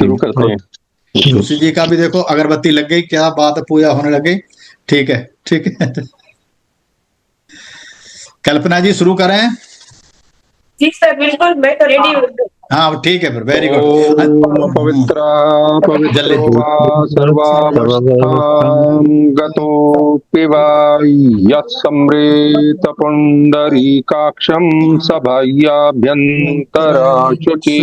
शुरू करते हैं। खुशी जी का भी देखो अगरबत्ती लग गई, क्या बात है, पूजा होने लग गई। ठीक है, ठीक है। कल्पना जी शुरू करें? जी सर, बिल्कुल, मैं तो रेडी हूँ। हाँ ठीक है, फिर वेरी गुड। ओम पवित्रा जल्दी। पवित्रो वा सर्वावस्थां गतोऽपि वा यत्सम्रेत पुण्डरीकाक्षं सभायाभ्यन्तरा शुचि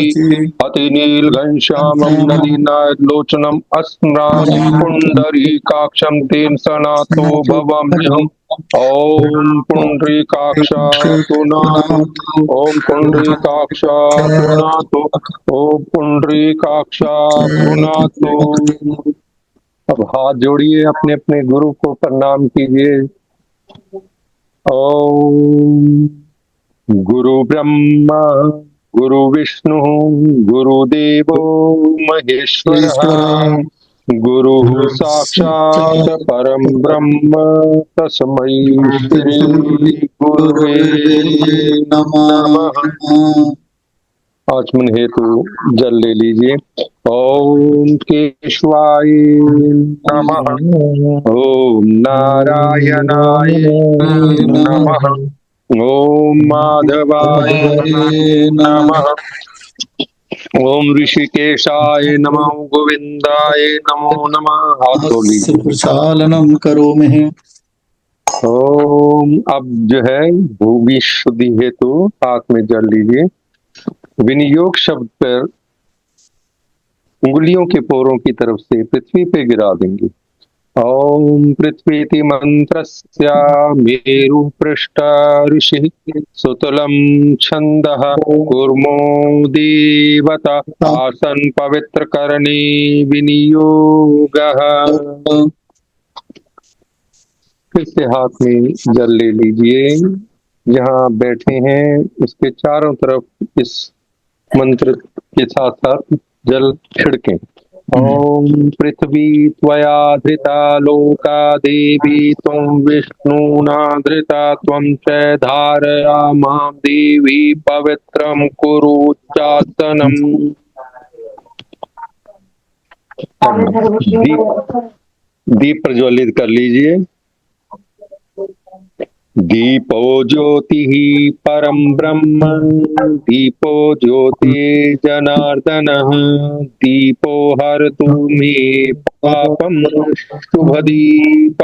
अतिनीलघनश्यामं नदीनायकलोचनम् अस्मरामि पुण्डरीकाक्षं तेन सनातो भवाम्यहम्। ओम पुण्डरीकाक्षातु नातु, ओम पुण्डरीकाक्षातु नातु, ओम पुण्डरीकाक्षातु नातु। अब हाथ जोड़िए, अपने अपने गुरु को प्रणाम कीजिए। ओम गुरु ब्रह्मा गुरु विष्णु गुरुदेवो महेश्वरः, गुरु साक्षात् परम ब्रह्म तस्मै श्री गुरुवे नमः। आचमन हेतु जल ले लीजिए। ओम केशवाय नमः, ओम नारायणाय नमः, ओम माधवाय नमः, ओम ऋषिकेशाय नमः, गोविंदाय नमो नमः। हाथ धो लीजिए। प्रचालनम करो में। ओम अब जो है भूमि शुद्धि हेतु हाथ में जल लीजिए। विनियोग शब्द पर उंगलियों के पोरों की तरफ से पृथ्वी पे गिरा देंगे। ओम पृथ्वीति मंत्रस्य मेरु पृष्ठ ऋषि सुतलम छंदः कूर्मो देवता आसन पवित्र करणे विनियोगः। फिर से हाथ में जल ले लीजिए। जहाँ बैठे हैं उसके चारों तरफ इस मंत्र के साथ साथ जल छिड़कें। ओम पृथ्वी त्वया धृता लोका देवी त्वं विष्णुना धृता त्वं च धारया मां देवी पवित्रं कुरु चासनम्। दीप प्रज्वलित कर लीजिए। दीपो ज्योतिः परम ब्रह्म, दीपो ज्योतिर्जनार्दनः, दीपो हरतु मे पापं शुभदीप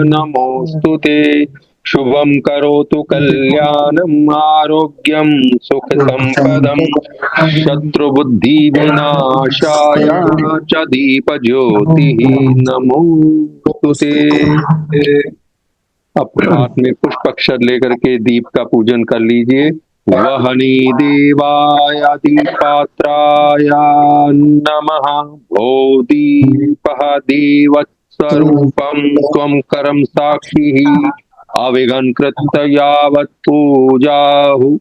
नमोस्तुते। शुभं करोतु कल्याणम् आरोग्यं सुख संपदं शत्रुबुद्धि विनाशाय च दीप ज्योतिः नमोस्तुते। अपने हाथ में पुष्प अक्षर लेकर के दीप का पूजन कर लीजिए। वहनी देवाय दीपात्राय नमः, भो दीपः देवस्वरूपं त्वं करं साक्षिः अविघ्नं कृत्य यावत् पूजाहु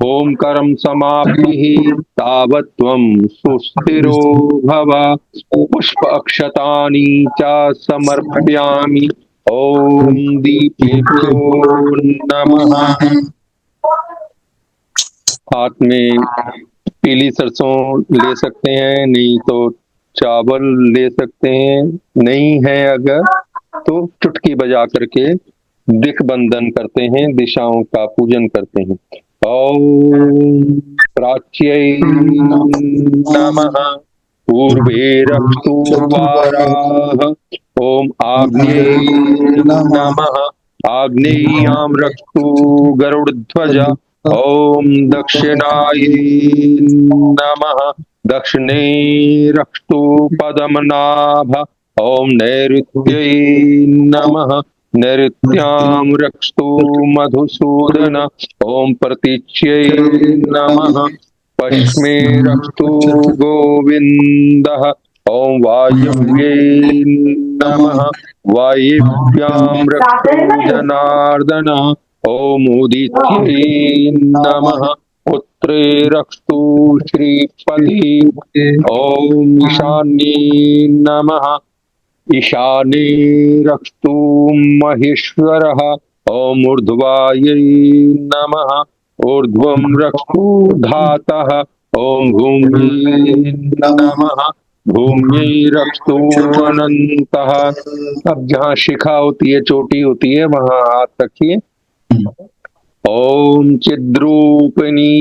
ओम करम समाप्तिः तावत् त्वं सुस्थिरो भव। पुष्प अक्षतानि च समर्पयामि। ओम दीपेभ्यो नमः। हाथ में पीली सरसों ले सकते हैं, नहीं तो चावल ले सकते हैं, नहीं है अगर तो चुटकी बजा करके दिग्बंधन करते हैं, दिशाओं का पूजन करते हैं। ओम प्राच्यै नमः, पूर्वे रक्षोर्वाराः, ओम आग्नेय नमः, आग्नेयां रक्षो गरुड़ध्वज, ओम दक्षिणाय नमः, दक्षिणे रक्षो पद्मनाभ, ओम नैऋत्यै नमः, नैऋत्यां रक्षतु मधुसूदन, ओम प्रतीच्यै नमः, पश्चिमे रक्षतु गोविन्दः, ओम वायव्ये नमः, वायव्यां रक्षतु जनार्दन, ओम उदित्यै नमः, उत्तरे रक्षतु श्रीपति, ओम ईशान्ये नमः, ईशाने रक्षतु महेश्वरः, ओम ऊर्ध्वायै नमः, ऊर्ध्वं रक्षतु धातः, ओम भूमि नमः भूम्यैरस्तु अनन्तः। अब जहाँ शिखा होती है, चोटी होती है, वहां हाथ रखिए। ओम चिद्रूपिणी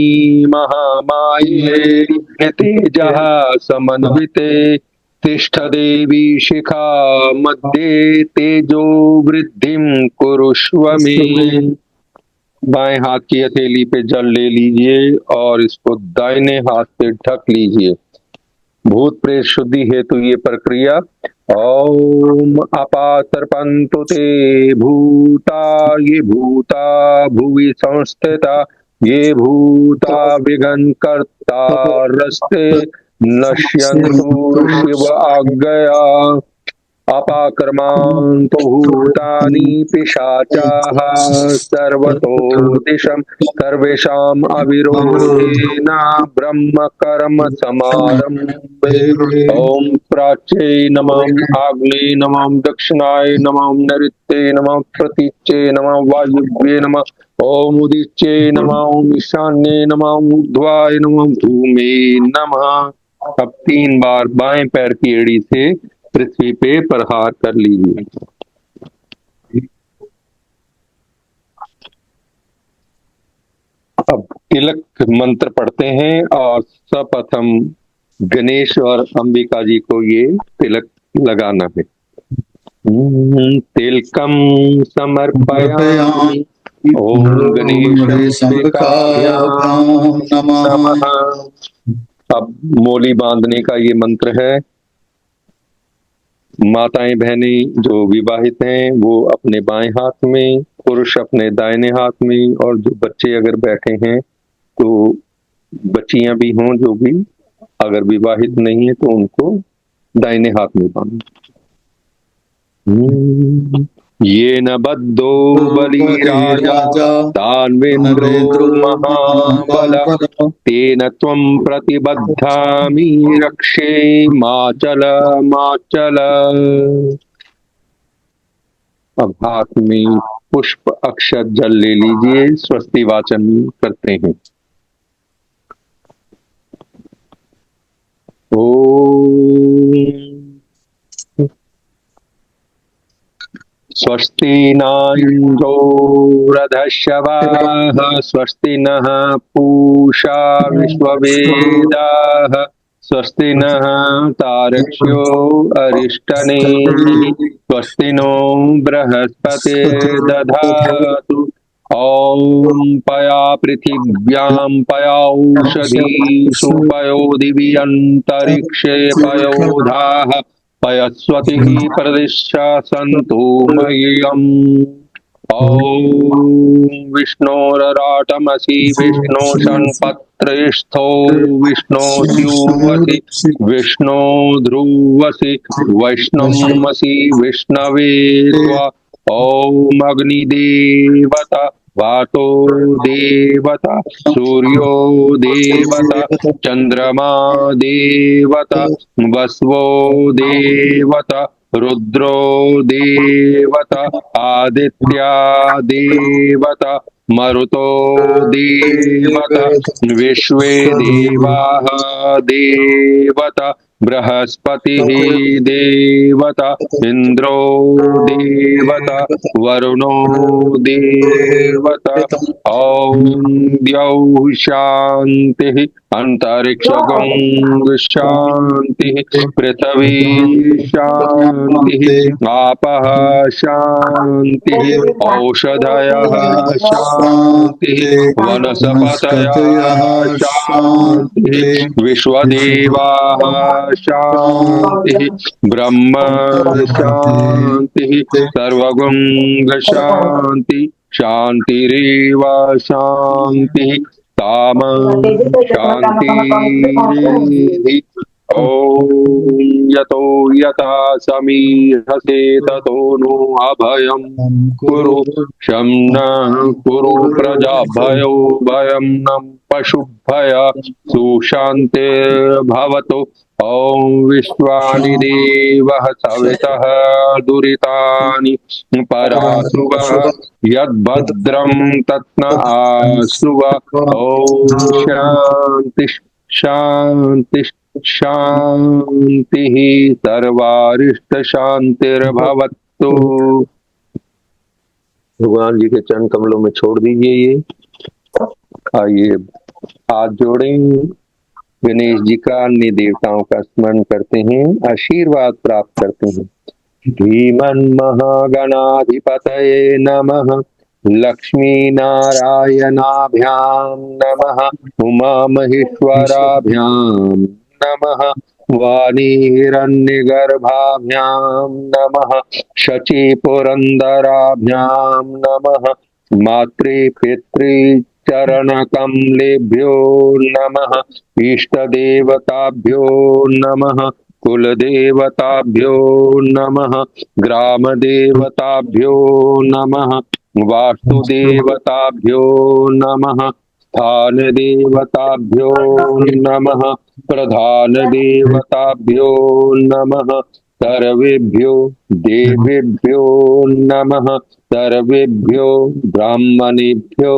महामाये तेजः समन्विते तिष्ठ देवी शिखा मध्ये तेजो वृद्धिं कुरुष्व मे। बाएं हाथ की हथेली पे जल ले लीजिए और इसको दाहिने हाथ से ढक लीजिए। भूत प्रेत शुद्धि हेतु ये प्रक्रिया। ओम अपासर्पन्तु ते भूता ये भूता भुवि संस्थिता ये भूता विघ्न कर्ता रस्ते नश्यन्तु शिव आज्ञया। अपाक्रमान्तु भूतानि पिशाचाः सर्वतो दिशं सर्वेषाम् अविरोधेन ब्रह्म कर्म समारम्भे। ओम प्राच्ये नमः आग्नेये नमः दक्षिणाय नमः नैऋत्ये नमः प्रतीच्ये नमः वायुव्ये नमः ओम उदीच्ये नमः ओम ईशान्ये नमः ऊर्ध्वाय नमः भूमे नमः। अब 3 बार बाएं पैर की एड़ी से पृथ्वी पे प्रहार कर लीजिए। अब तिलक मंत्र पढ़ते हैं और सर्वप्रथम गणेश और अंबिका जी को ये तिलक लगाना है। तिलकम समर्पयामि ओम गणेशाय नमः। अब मोली बांधने का ये मंत्र है। माताएं बहनें जो विवाहित हैं वो अपने बाएं हाथ में, पुरुष अपने दाहिने हाथ में, और जो बच्चे अगर बैठे हैं तो बच्चियां भी हों जो भी अगर विवाहित नहीं है तो उनको दाहिने हाथ में बांधो। ये न बद्धो बलि राजा दानवेन्द्रो महाबल तेन त्वं प्रतिबद्धामि रक्षे माचल माचल। अब हाथ में पुष्प अक्षत जल ले लीजिए, स्वस्ति वाचन करते हैं। ओम स्वस्ति न इन्द्रो वृधश्रवाः स्वस्ति नः पूषा विश्ववेदाः स्वस्ति नः तारक्ष्यो अरिष्टनेमिः स्वस्ति नो बृहस्पतिर्दधातु। ॐ पया पृथिव्यां पयाौषधीषु पयो दिवि अन्तरिक्षे पयोधाः पयस्वतिः प्रदिशा सन्तु मह्यम्। ॐ विष्णोरराटमसि विष्णो षण्पत्रेस्थो विष्णो स्यूवसि विष्णो ध्रुवसि वैष्णवमसि विष्णवे त्वा। ॐ अग्निदेवता वातो देवता सूर्यो देवता चंद्रमा देवता वस्वो देवता रुद्रो देवता आदित्या देवता मरुतो देवता विश्वे देवाः देवता बृहस्पतिः देवता इंद्रो देवता वरुणो देवता। ॐ द्यौः शान्तिः अन्तरिक्षगं शान्तिः पृथिवी शान्तिः आपः शान्तिः औषधयः शान्तिः वनस्पतयः शान्तिः विश्वदेवाः शान्तिः ब्रह्म शान्तिः सर्वगुण शान्ति शान्तिरेव शान्तिः ताम शान्तिः। ॐ यतो यथा समीहसे ततो नो अभयं कुरु शं नः कुरु प्रजाभयो भयं न पशुभय सुशान्तिर्भवतु। ॐ विश्वानि देवः सवितः दुरितानि परासुवः यद्भद्रं तत्न आसुव। ॐ शान्ति शांति शांति सर्वारिष्ट शांतिर्भवतु। भगवान जी के चरण कमलों में छोड़ दीजिए ये। आइए हाथ जोड़ें, गणेश जी का, अन्य देवताओं का स्मरण करते हैं, आशीर्वाद प्राप्त करते हैं। श्रीमन्महागणाधिपतये नमः। लक्ष्मी नारायणाभ्यां नमः। उमा महेश्वराभ्यां नमः। वाणी हिरण्यगर्भाभ्यां नमः। शची पुरंदराभ्यां नमः। मातृ पितृ चरण कमलेभ्यो नमः। इष्ट देवताभ्यो नमः। कुल देवताभ्यो नमः। ग्राम देवताभ्यो नमः। वास्तु देवताभ्यो नमः। स्थान देवताभ्यो नमः। प्रधान देवताभ्यो नमः। सर्वेभ्यो देवेभ्यो नमः। सर्वेभ्यो ब्राह्मणेभ्यो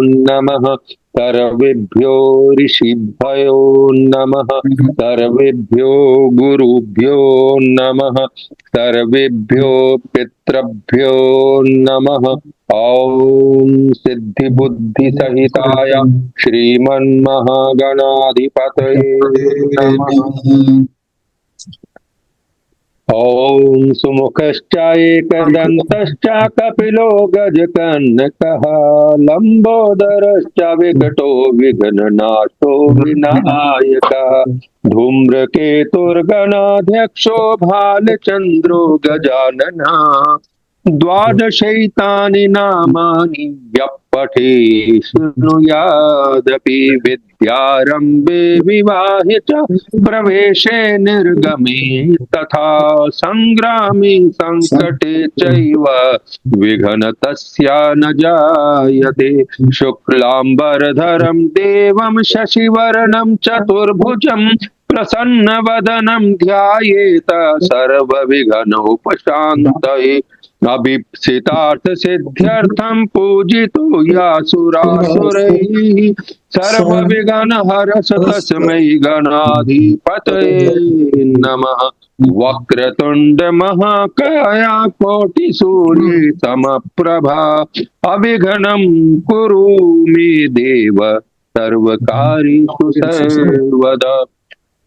नमः। सर्वेभ्यो ऋषिभ्यो नमः। सर्वेभ्यो गुरुभ्यो नमः। सर्वेभ्यो पितृभ्यो नमः। ओम सिद्धि बुद्धि सहिताय श्रीमन्महागणाधिपतये नमः। ओम सुमुखश्च एकदन्तश्च कपिलो गजकर्णकः। लंबोदरश्च विकटो विघ्ननाशो विनायकः। धूम्रकेतुर्गणाध्यक्षो भालचन्द्रो गजाननः। द्वादशैतानि नामानि यः पठेत् शृणुयादपि। विद्यारम्भे विवाहे च प्रवेशे निर्गमे तथा। संग्रामे संकटे चैव विघ्न तस्य न जायते। शुक्लाम्बरधरं देवं शशिवर्णं चतुर्भुजं प्रसन्नवदनं ध्यायेत सर्वविघ्नोपशान्तये। अभीप्सितार्थ सिद्ध्यर्थं पूजितो यासुरासुरैः। सर्वविघ्नहर तस्मै गणाधिपतये नमः। वक्रतुंड महाकाय कोटिसूर्य समप्रभा। अविघ्नं कुरु मे देव सर्वकार्येषु सर्वदा।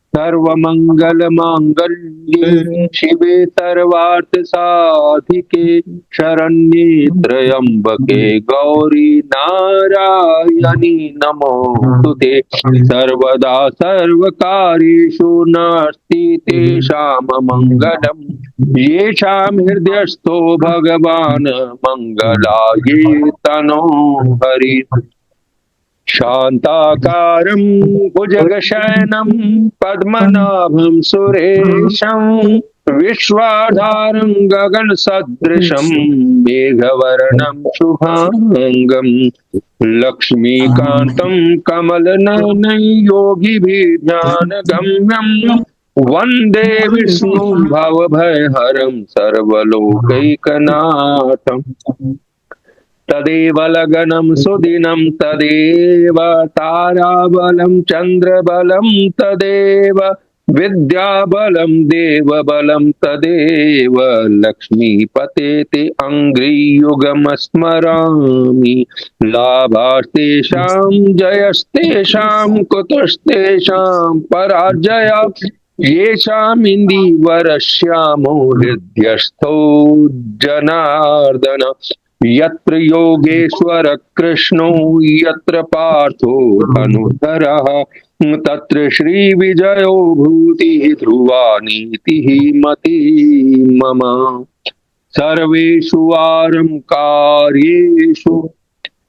सर्वमंगल मांगल्ये शिवे सर्वार्थ साधिके। शरण्ये त्र्यंबके गौरी नारायणी नमोस्तुते। सर्वदा सर्वकार्येषु नास्ति तेषां मंगलम्। येषां हृदयस्थो भगवान् मंगलाये तनो हरि। शान्ताकारं भुजगशयनं पद्मनाभं सुरेशं। विश्वाधारं गगनसदृशं मेघवर्णं शुभांगं। लक्ष्मीकान्तं कमलनयनं योगिभिर्ध्यानगम्यं। वन्दे विष्णुं भवभयहरं सर्वलोकैकनाथम्। तदेव लगनं सुदिनं तदेव ताराबलं चन्द्रबलं तदेव विद्याबलं देवबलं तदेव। लक्ष्मीपतेते अङ्घ्रियुगमस्मरामि। लाभास्तेषां जयस्तेषां कुतस्तेषां पराजया। येषामिन्दीवरश्यामो हृद्यस्थो जनार्दन। यत्र योगेश्वर कृष्णो यत्र पार्थो धनुर्धरः। तत्र श्री विजयो भूतिः ध्रुवा नीतिः मति मम। सर्वेषु वारं कार्येषु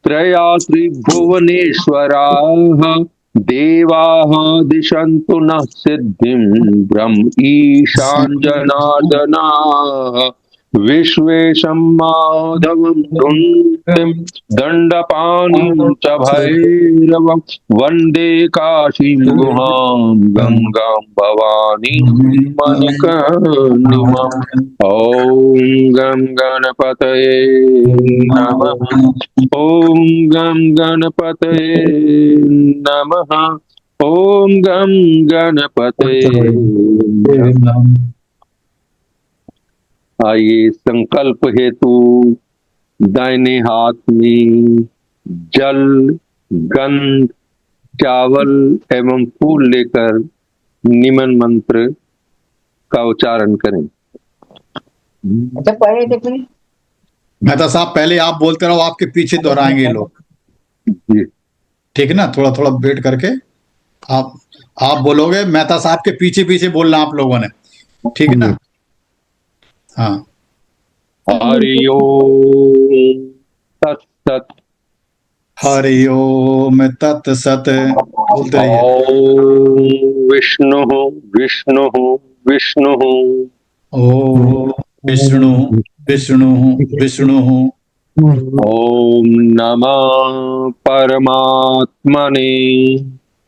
त्रया त्रिभुवनेश्वराः। देवाः दिशन्तु नः सिद्धिं ब्रह्म ईशान जनार्दनाः। विश्वेशं माधवं कुन्तीं दण्डपाणिं च भैरवं। वन्दे काशीं गुहां गंगां भवानीं मणिकर्णिकाम्। ॐ गं गणपतये नमः। ॐ गं गणपतये नमः। ओम गम गणपते नमः। आइए संकल्प हेतु दाहिने हाथ में जल, गंध, चावल एवं फूल लेकर निमन मंत्र का उच्चारण करें। अच्छा पढ़े थे फिर। मेहता साहब पहले आप बोलते रहो, आपके पीछे दोहराएंगे ये लोग। जी। ठीक है ना, थोड़ा थोड़ा वेट करके आप आप बोलोगे, मेहता साहब के पीछे पीछे बोलना आप लोगों ने। ठीक है ना। हाँ। हरि ओम तत्सत। हरि ओम तत्सत। बोलते रहिए। ओम विष्णु विष्णु विष्णु। ओम विष्णु विष्णु विष्णु। ओम नमः परमात्मने।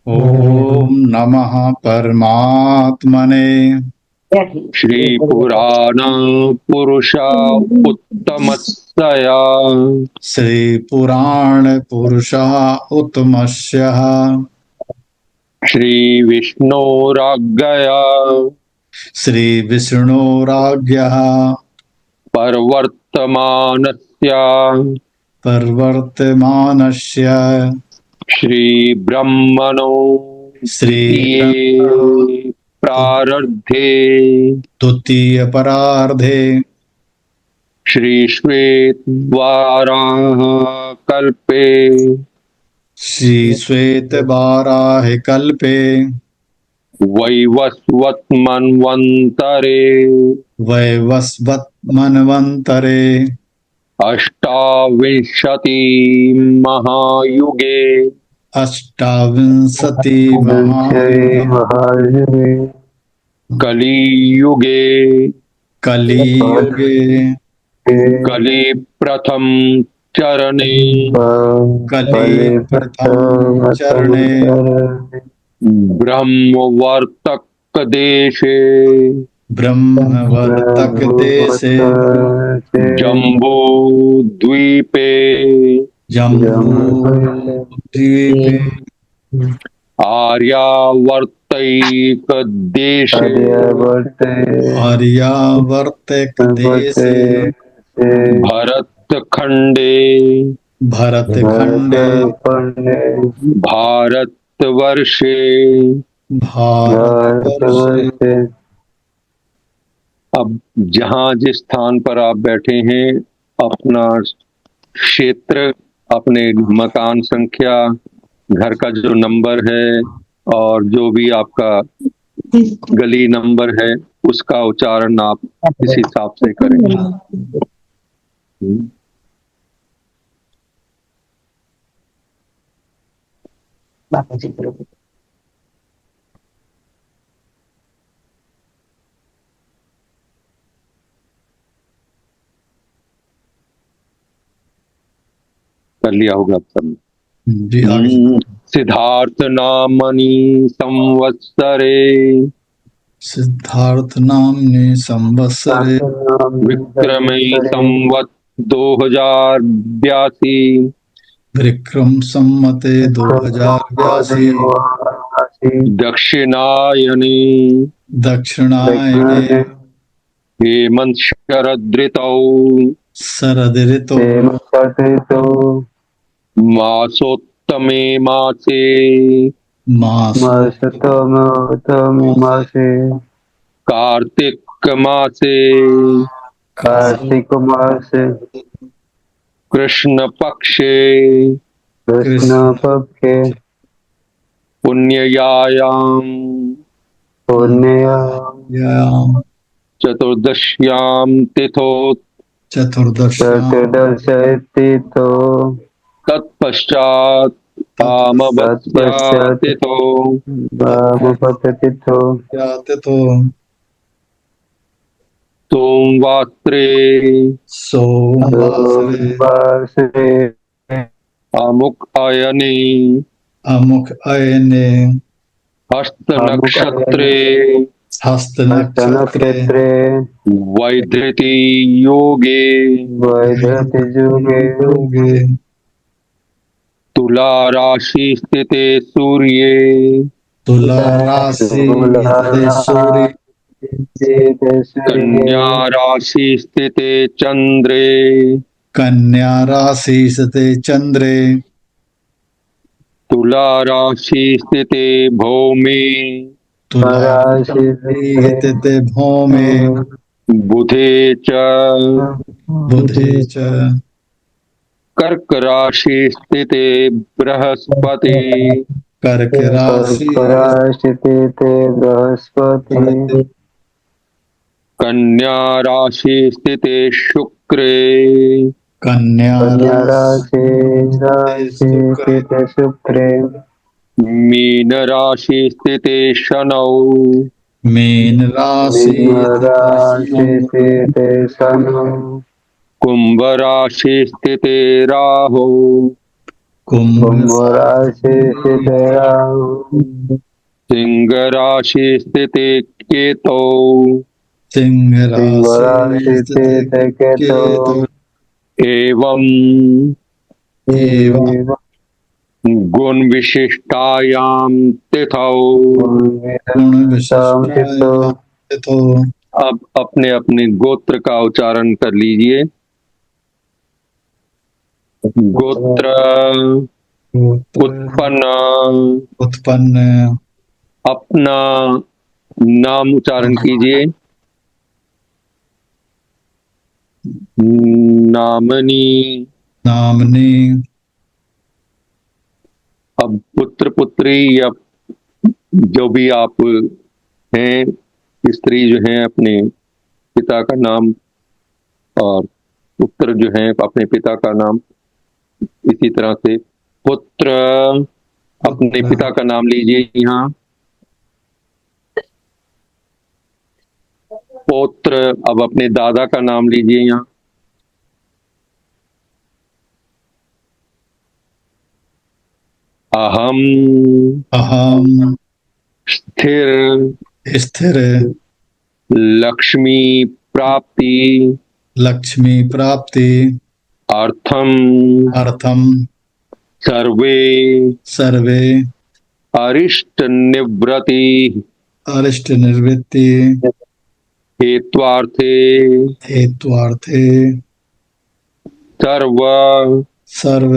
ओम नमः परमात्मने। श्री पुराण पुरुषा उत्तमस्या। श्री पुराण पुरुषः उत्तमस्य। श्री विष्णोराज्ञया श्री विष्णुराज्ञः परवर्तमानस्य परवर्तमानस्य। श्री ब्रह्मणो श्री द्वितीये प्रारब्धे द्वितीय परार्धे श्री श्वेत वाराह कल्पे श्री श्वेत बाराह कल्पे वैवस्वत मन्वन्तरे वैवस्वत मन्वन्तरे अष्टाविंशति महायुगे अष्टाविंशति महायुगे कलियुगे कलियुगे कलि प्रथम चरणे कलि प्रथम चरणे ब्रह्मवर्तक देशे ब्रह्मवर्तक देशे जम्बू द्वीपे जम्बूद्वीपे आर्यावर्तैक देशे आर्यावर्तक देशे भरतखंडे भरतखंडे भारतवर्षे भारतवर्षे। अब जहाँ जिस स्थान पर आप बैठे हैं अपना क्षेत्र, अपने मकान संख्या, घर का जो नंबर है और जो भी आपका गली नंबर है उसका उच्चारण आप इस हिसाब से करेंगे। कर लिया होगा आप सब। जी आगे। सिद्धार्थ नामनि संवत्सरे सिद्धार्थ नामने संवत्सरे विक्रमी संवत 2082 विक्रम सम्मते 2082 दक्षिणायने दक्षिणायने हेमंत शरद ऋतौ शरद ऋतु मासोत्तमे मासे मासे कार्तिक मासे कार्तिक मासे कृष्ण पक्षे कृष्ण पक्षे पुण्ययायाम पुण्यायाम चतुर्दश्याम तिथो चतुर्दश तिथो तत्पश्चात आमवस्या तिथो तिथो सोमवासरे सोमवासरे अमुक अयने अमुक अयने हस्त नक्षत्रे हस्त नक्षत्रे वैधृति योगे योगे तुला राशि स्थिते सूर्ये तुला राशि स्थिते सूर्य कन्या राशि स्थिते चंद्रे कन्या राशि स्थिते चंद्रे तुला राशि स्थिते भौमे तुला राशि स्थिते भौमे बुधे च बुधे च कर्क राशि स्थिते बृहस्पति कर्क राशि स्थिते बृहस्पति कन्या राशि स्थिते शुक्रे कन्या राशि राशि स्थिते शुक्रे मीन राशि स्थिते शनौ मीन राशि राशि स्थिते शनौ कुंभ राशि स्थिते राहु कुंभ राशि स्थिते राहु सिंह राशि स्थिते केतौ सिंह राशि राशि स्थिते केतु एवं एवं गुण विशिष्टायाम तिथौ। गुण विशिष्टायां तो अब अपने अपने गोत्र का उच्चारण कर लीजिए। गोत्र उत्पन्न उत्पन्न अपना नाम उच्चारण कीजिए। नामनी। नामनी अब पुत्र पुत्री या जो भी आप हैं, स्त्री जो हैं अपने पिता का नाम, और पुत्र जो हैं अपने पिता का नाम। इसी तरह से पुत्र अपने पिता का नाम लीजिए यहाँ। पौत्र अब अपने दादा का नाम लीजिए यहाँ। अहम अहम स्थिर स्थिर लक्ष्मी प्राप्ति लक्ष्मी प्राप्ति अर्थम अर्थम सर्वे सर्वे अरिष्ट निवृत्ति अरिष्ट निवृत्ति हेत्वार्थे हेत्वार्थे सर्व सर्व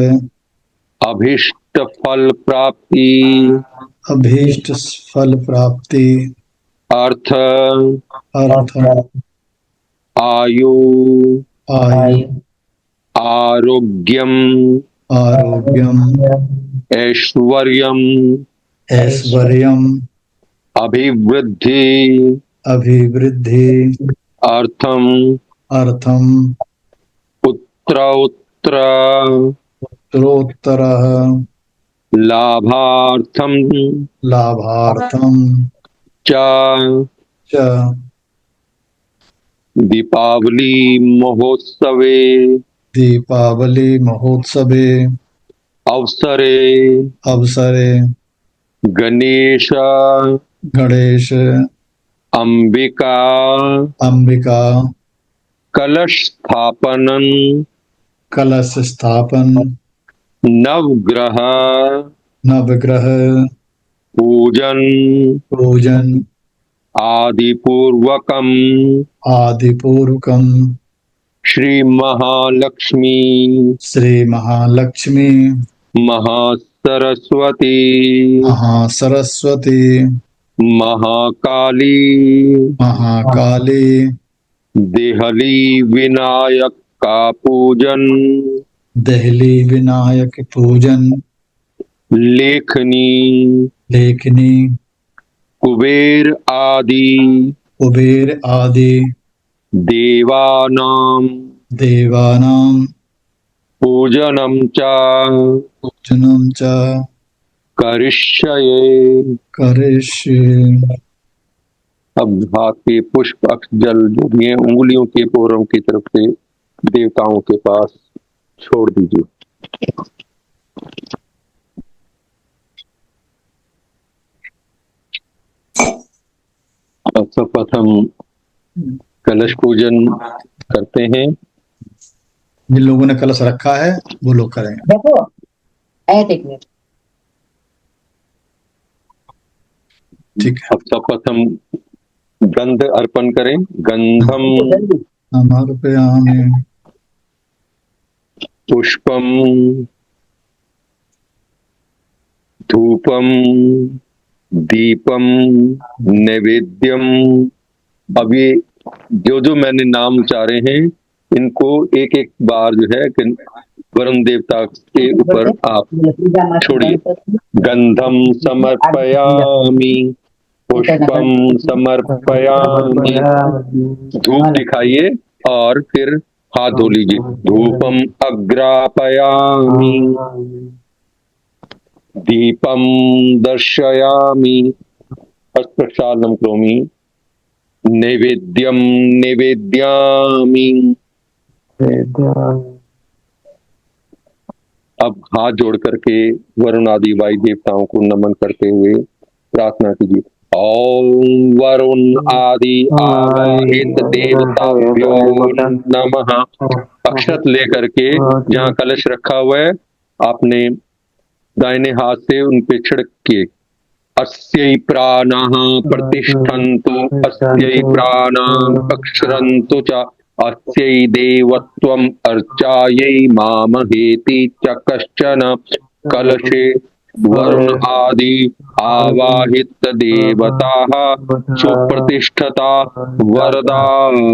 अभिष्ट फल प्राप्ति अभीष्ट फल प्राप्ति अर्थ अर्थ आयु आयु आरोग्यम आरोग्यम ऐश्वर्यम ऐश्वर्यम अभिवृद्धि अभिवृद्धि अर्थम अर्थम उत्तर उत्तर उत्तरोत्तरः लाभार्थम लाभार्थम च च दीपावली महोत्सवे दीपावली महोत्सवे अवसरे अवसरे गणेश गणेश अंबिका अंबिका कलश स्थापनम कलश स्थापन नवग्रह नवग्रह पूजन पूजन आदि पूर्वकम आदिपूर्वकम श्री महालक्ष्मी श्री महालक्ष्मी महासरस्वती महासरस्वती महाकाली महाकाली देहली विनायक का पूजन दहली विनायक पूजन लेखनी लेखनी कुबेर आदि कुबेर आदि देवानां देवानां पूजनम च पूजनं च करिष्ये। करिष्ये। अब हाथ के पुष्प अक्ष जल जो भी है उंगलियों के पोरों की तरफ से देवताओं के पास छोड़ दीजिए। अब सर्वप्रथम कलश पूजन करते हैं। जिन लोगों ने कलश रखा है वो लोग करें। देखो एक मिनट ठीक है। अब सर्वप्रथम गंध अर्पण करें। गंधम समर्पयामि पुष्पम धूपम दीपम नैवेद्यम। अब ये जो जो मैंने नाम उच्चारे हैं इनको एक एक बार जो है कि वरुण देवता के ऊपर आप छोड़िए। गंधम समर्पयामि, पुष्पम समर्पयामि, धूप दिखाइए और फिर हाथ धो लीजिए। धूपम अग्रापयामि, दीपम दर्शयामि, हस्तक्षालनम करोमि, नैवेद्यम निवेद्यामि। अब हाथ जोड़ करके वरुण आदि वायु देवताओं को नमन करते हुए प्रार्थना कीजिए। ओम वरुण आदि आवाहित देवताभ्यो नमः। अक्षत लेकर के जहाँ कलश रखा हुआ है आपने दाहिने हाथ से उन पे छिड़क के अस्यै प्राणः प्रतिष्ठन्तु, अस्यै प्राणान् अक्षरन्तु च, अस्यै देवत्वम् अर्चायै मामहेति च कश्चन। कलशे वरुण आदि आवाहित देवताः सुप्रतिष्ठता वरदा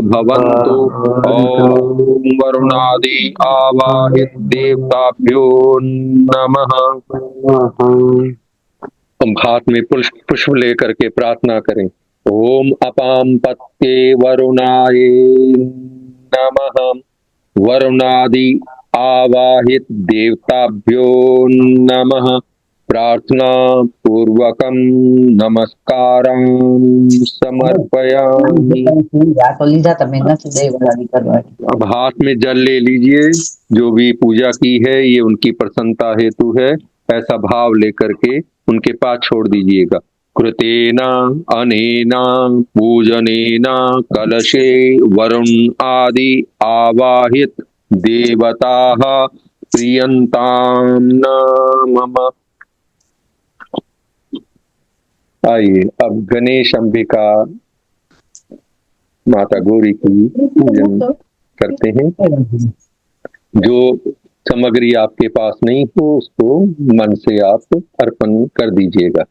भवन्तु। ओम वरुणादि आवाहित देवताभ्यो नमः। हम हाथ में पुष्प लेकर के प्रार्थना करें। ओम अपाम पत्ये वरुणाय नमः। वरुणादि आवाहित देवताभ्यो नमः। प्रार्थना पूर्वकम नमस्कारं समर्पयामि। अब हाथ में जल ले लीजिए। जो भी पूजा की है ये उनकी प्रसन्नता हेतु है, ऐसा भाव लेकर के उनके पास छोड़ दीजिएगा। कृतेना अनेना पूजनेना कलशे वरुण आदि आवाहित देवताः प्रियंताम न मम। आइए अब गणेश अंबिका माता गौरी की पूजन करते हैं। जो सामग्री आपके पास नहीं हो उसको मन से आप अर्पण कर दीजिएगा।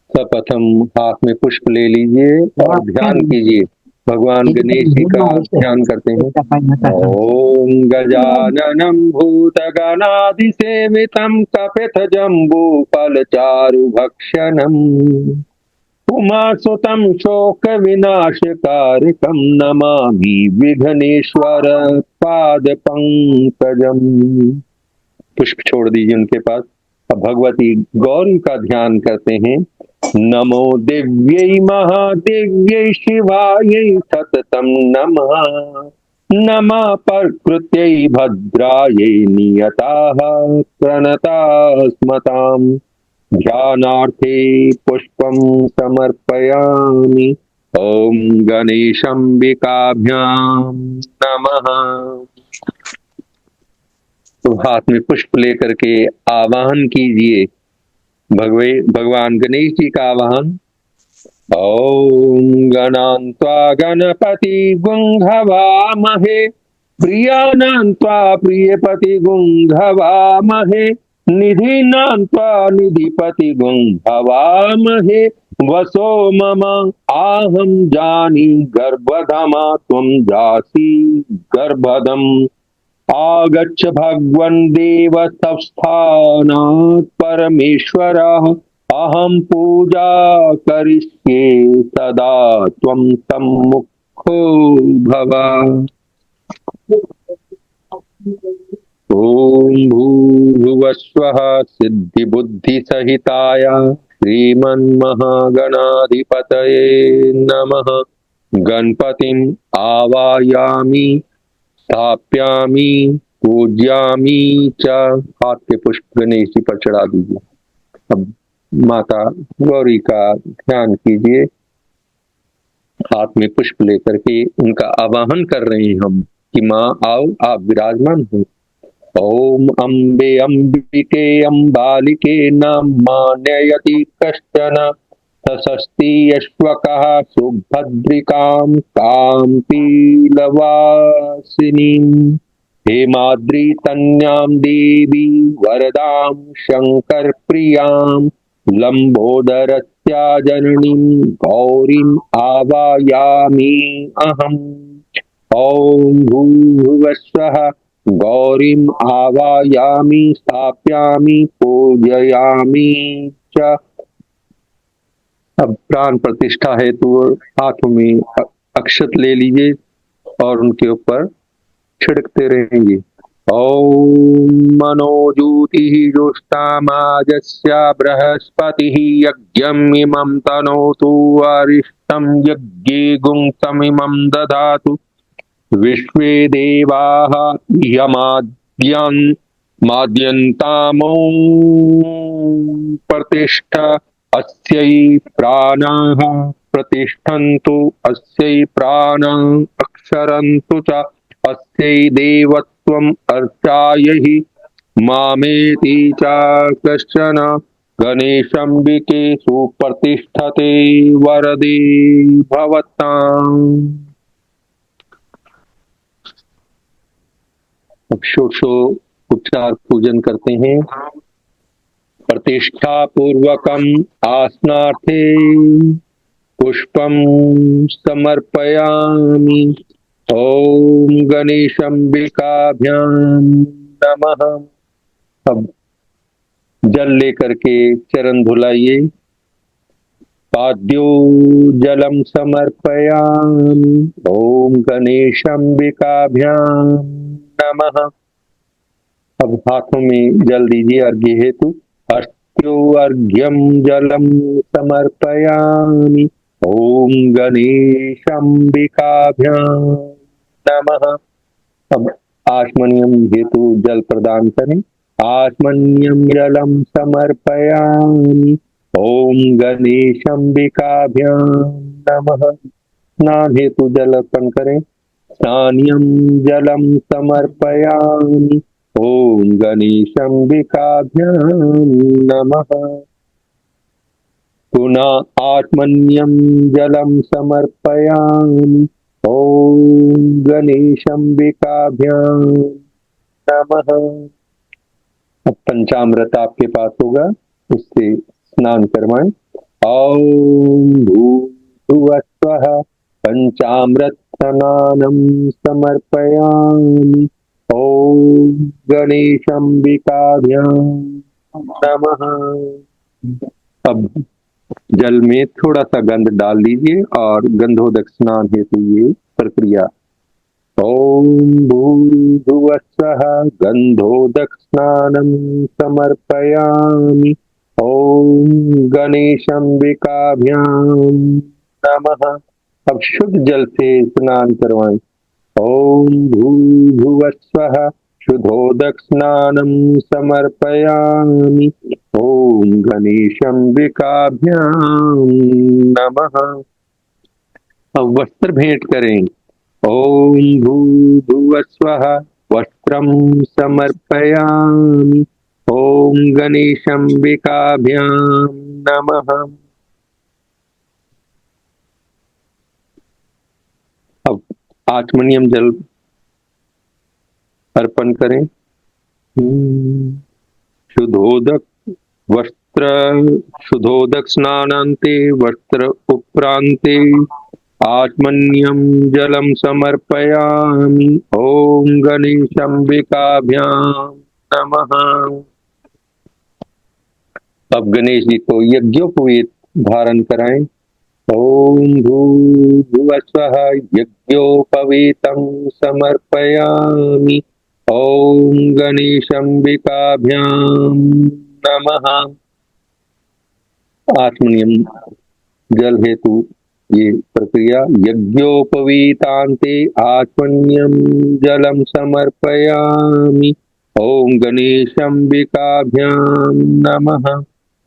सर्वप्रथम हाथ में पुष्प ले लीजिए और ध्यान कीजिए। भगवान गणेश जी का ध्यान करते हैं। ओम गजाननम भूतगणाधिसेवितं कपितजम्बू फलचारुभक्षणम् उमासुतं शोक विनाशकारकं नमामि विघ्नेश्वर पाद पंकजम। पुष्प छोड़ दीजिए उनके पास। अब भगवती गौरी का ध्यान करते हैं। नमो दिव्यै महादिव्यै शिवायै सततं नमः। नमः प्रकृत्यै भद्रायै नियताः प्रणतास्मताम्। ध्यानार्थे पुष्पं समर्पयामि। ओम गणेशांबिकाभ्यां नमः। तो हाथ में पुष्प लेकर के आवाहन कीजिए भगवान गणेश जी का आवाहन। ओम गणान्त्वा गणपति गुंघवामहे, प्रियानान्त्वा प्रियपति गुंघवामहे, निधिनान्त्वा निधिपति गुंघवामहे। वसो मम आहं जानी गर्भधमा त्वं जासि गर्भधम्। आगच्छ भगवन् देव तव स्थानात् परमेश्वरः। अहं पूजा करिष्ये सदा त्वं सम्मुखो भव। ओम भूर्भुवस्वः सिद्धिबुद्धिसहिताय श्रीमन्महागणाधिपतये नमः। गणपतिम् आवाहयामि स्थाप्यामि पूज्यामि च। हाथ के पुष्प गणेश जी पर चढ़ा दीजिए। अब माता गौरी का ध्यान कीजिए। हाथ में पुष्प लेकर के उनका आवाहन कर रहे हैं हम कि माँ आओ आप विराजमान हो। ॐ अम्बे अम्बिके अम्बालिके न मानयति कश्चन सशस्ति अश्वकः सुभद्रिकां तां पीलवासिनीं हेमाद्रि तन्यां देवी वरदां शंकर प्रियां लंबोदरस्या जननीं गौरीम् आवायामि अहम्। ॐ भूर्भुवस्वः गौरीम् आवायामि स्थापयामि पूजयामि च। अब प्राण प्रतिष्ठा हेतु हाथ में अक्षत ले लीजिए और उनके ऊपर छिड़कते रहेंगे। ओम मनोजूतिः जुष्टामाजस्य बृहस्पतिः यज्ञम् इमं तनोतु अरिष्टं यज्ञे गुंतमिमं दधातु विश्वे देवाः यमाद्यन् माद्यन्तामो प्रतिष्ठ अस्यै प्राणाः प्रतिष्ठन्तु अस्यै प्राणाः अक्षरन्तु च अस्यै देवत्वम् अर्चायहि मामेति च कश्चन गणेशम्बिके सुप्रतिष्ठते वरदे भवताम्। षोडशोपचार पूजन करते हैं। प्रतिष्ठा पूर्वकम आसनार्थे पुष्पम समर्पयामि। ओम गणेशंबिकाभ्यां नमः। अब जल लेकर के चरण धुलाइए। पाद्यो जलम समर्पयामि। ओम गणेशंबिकाभ्यां नमः। अब हाथों में जल दीजिए अर्घ्य हेतु। अस्त्यो अर्घ्यम जलम समर्पयामि। ओम गणेशंबिकाभ्यां नमः। अब आचमनियम हेतु जल प्रदान करें। आचमनियम जलम समर्पयामि। ओम गणेशंबिकाभ्यां नमः। स्नान हेतु जल अर्पण करें। स्नानियम जलम समर्पयामि। ओम गणेशंबिकाभ्यां नमः। पुनः आत्मन्यम जलम समर्पयामि। ओम गणेशंबिकाभ्यां नमः। अब पंचामृत आपके पास होगा, उससे स्नान करवाएं। ओम भूर्भुवस्वः पंचामृत स्नानं समर्पयामि। ओम गणेशंबिकाभ्यां नमः। अब जल में थोड़ा सा गंध डाल लीजिए और गंधोदक स्नान हेतु ये प्रक्रिया। ओम भूर्भुवस्वः गंधोदक स्नानं समर्पयामि। ओम गणेशंबिकाभ्यां नमः। अब शुद्ध जल से स्नान करवाएं। ओम भूर्भुवस्वः शुद्धोदक स्नानं समर्पयामि। ओम गणेशंबिकाभ्यां नमः। अब वस्त्र भेंट करें। ओम भूर्भुवस्वः वस्त्रं समर्पयामि। ओम गणेशंबिकाभ्यां नमः। अब आचमनियम जल अर्पण करें। शुद्धोदक वस्त्र शुद्धोदक स्नानान्ते वस्त्र उपरान्ते आचमन्यम जलम समर्पयामि। ओम गणेशंबिकाभ्यां नमः। अब गणेश जी को यज्ञोपवीत धारण कराएं। ओम भूर्भुवस्वः यज्ञोपवीतं समर्पयामि। ओम गणेशंबिकाभ्यां नमः। आत्मनियम जल हेतु ये प्रक्रिया। यज्ञोपवीतान्ते आत्मन्यम जलम समर्पयामि। ओम गणेशंबिकाभ्यां नमः।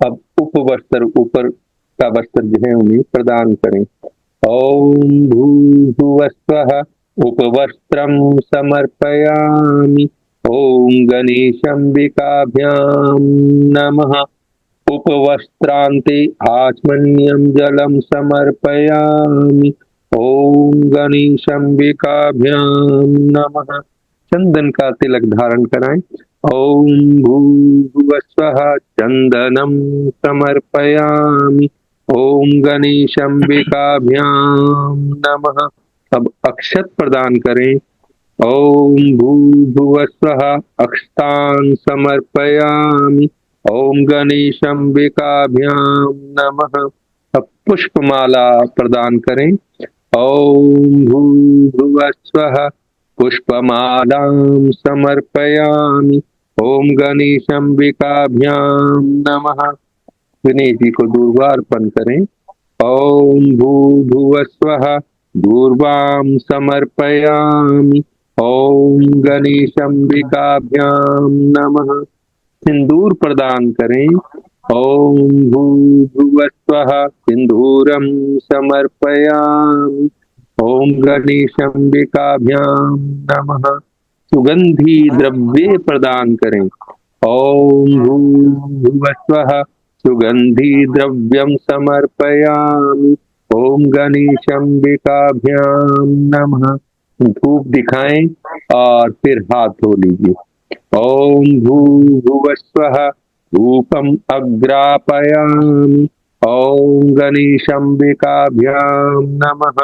अब उपवस्त्र ऊपर का वस्त्र जो है उन्हें प्रदान करें। ओम भूर्भुवस्वः उपवस्त्रं समर्पयामि। ॐ गणेशम्बिकाभ्यां नमः। उपवस्त्रान्ते आचमनीयं जलं समर्पयामि। ॐ गणेशम्बिकाभ्यां नमः। चंदन का तिलक धारण कराएं। ॐ भूर्भुवस्वः चंदनं समर्पयामि। ॐ गणेशम्बिकाभ्यां नमः। अब अक्षत प्रदान करें। ॐ भूर्भुवस्वः अक्षतान् समर्पयामि। ॐ गणेशम्बिकाभ्यां नमः। अब पुष्पमाला प्रदान करें। ॐ भूर्भुवस्वः पुष्पमालां समर्पयामि। ॐ गणेशम्बिकाभ्यां नमः। गणेश जी को दूर्वा अर्पण करें। ॐ भूर्भुवस्वः दूर्वां समर्पयामि। ॐ गणेशम्बिकाभ्यां नमः। सिंदूर प्रदान करें। ॐ भूर्भुवस्वः सिंदूरं समर्पयामि। ॐ गणेशम्बिकाभ्यां नमः। सुगंधी द्रव्य प्रदान करें। ॐ भूर्भुवस्वः सुगंधी द्रव्यं समर्पयामि। ॐ गणेशम्बिकाभ्यां नमः। धूप दिखाएं और फिर हाथ धो लीजिए। ॐ भूर्भुवस्वः धूपम् अग्रापयामि। ॐ गणेशम्बिकाभ्यां नमः।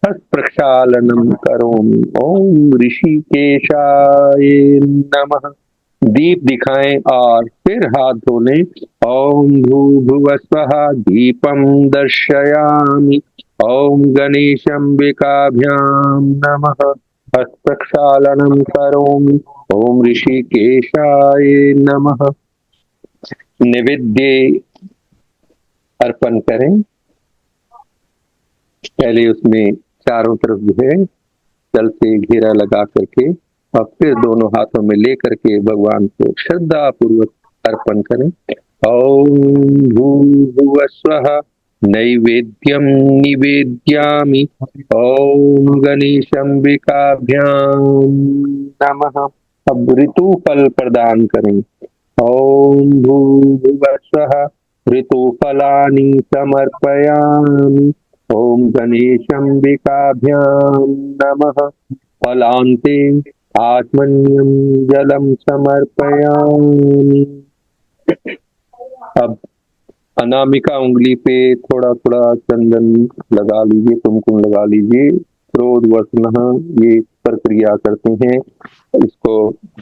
हस्त प्रक्षालनम करोमि। ॐ ऋषिकेशाय नमः। दीप दिखाएं और फिर हाथ धो लें। ॐ भूर्भुवस्वः दीपं दर्शयामि। ॐ गणेशम्बिकाभ्यां नमः। हस्त प्रक्षालनम करोमि। ॐ ऋषिकेशाय नमः। नैवेद्य अर्पण करें। पहले उसमें चारों तरफ जो है जल से घेरा लगा करके और फिर दोनों हाथों में लेकर के भगवान को श्रद्धा पूर्वक अर्पण करें। ॐ भूर्भुवस्वः नैवेद्यं निवेद्यामि। ॐ गणेशम्बिकाभ्यां नमः। अब ऋतु फल प्रदान करें। ॐ भूर्भुवस्वः ऋतुफलानि समर्पयामि। ॐ गणेशम्बिकाभ्यां नमः। फलान्ते आत्मन्यं जलं समर्पयामि। अब अनामिका उंगली पे थोड़ा थोड़ा चंदन लगा लीजिए, कुमकुम लगा लीजिए। क्रोध वसनः ये प्रक्रिया करते हैं। इसको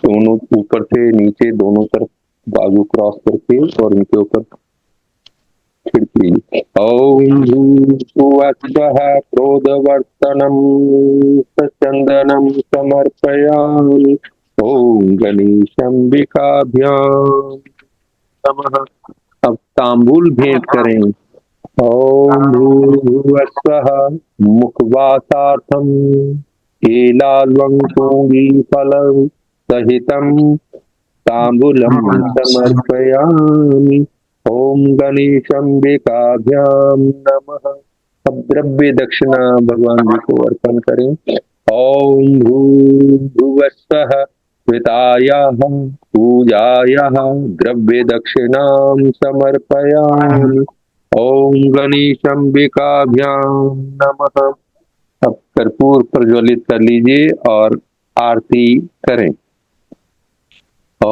दोनों ऊपर से नीचे दोनों तरफ बाजू क्रॉस करके और इनके ऊपर खिड़की। ॐ भूर्भुवस्वः क्रोधवर्तनं चंदनं समर्पयामि। ॐ गणेशम्बिकाभ्यां नमः। अब तांबूल भेंट करें। ॐ भूर्भुवस्वः मुखवासार्थं केलाल्वंशोऽङ्गीफलं सहितं तांबूलं समर्पयामि। ॐ गणेशम्बिकाभ्यां नमः। अब द्रव्य दक्षिणा भगवान जी को अर्पण करें। ॐ भूर्भुवस्वः कृतायाः पूजायाः द्रव्य दक्षिणां समर्पयामि। ॐ गणेशम्बिकाभ्यां नमः। अब कर्पूर प्रज्वलित कर लीजिए और आरती करें। ॐ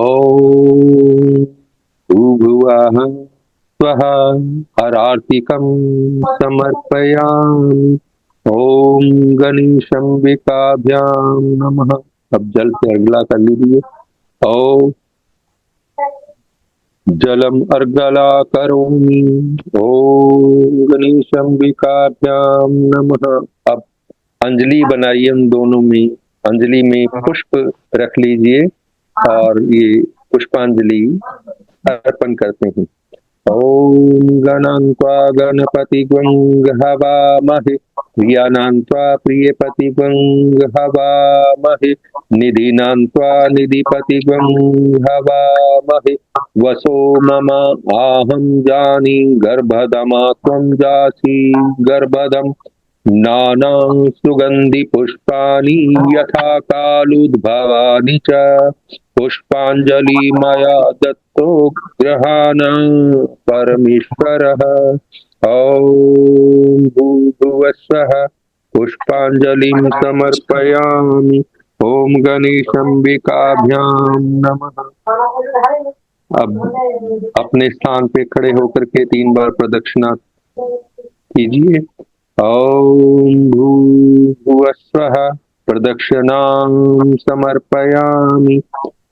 भूर्भुवः स्वः हरार्तिकं समर्पयामि। ॐ गणेशम्बिकाभ्यां नमः। अब जल से अर्घला कर लीजिए। ॐ जलम अर्गला करोमि। ॐ गणेशम्बिकाभ्यां नमः। अब अंजलि बनाइए। उन दोनों में अंजलि में पुष्प रख लीजिए और ये पुष्पांजलि अर्पण करते हैं। ॐ गणान्त्वा गणपतिग्वं हवामहे प्रियानान्त्वा प्रियपतिग्वं हवामहे निधीनान्त्वा निधिपतिग्वं हवामहे वसो मम आहं जानि गर्भदमा त्वं जासि गर्भदम् नाना सुगंधि पुष्पाणि यथा कालोद्भवानि च पुष्पांजलि मया दत्तो ग्रहाण परमेश्वरः। ॐ भूर्भुवस्सुः पुष्पांजलिं समर्पयामि। ओम गणेशंबिकाभ्यां नमः। अब अपने स्थान पे खड़े होकर के 3 बार प्रदक्षिणा कीजिए। ओम भूर्भुवस्सुः प्रदक्षिणां समर्पयामि।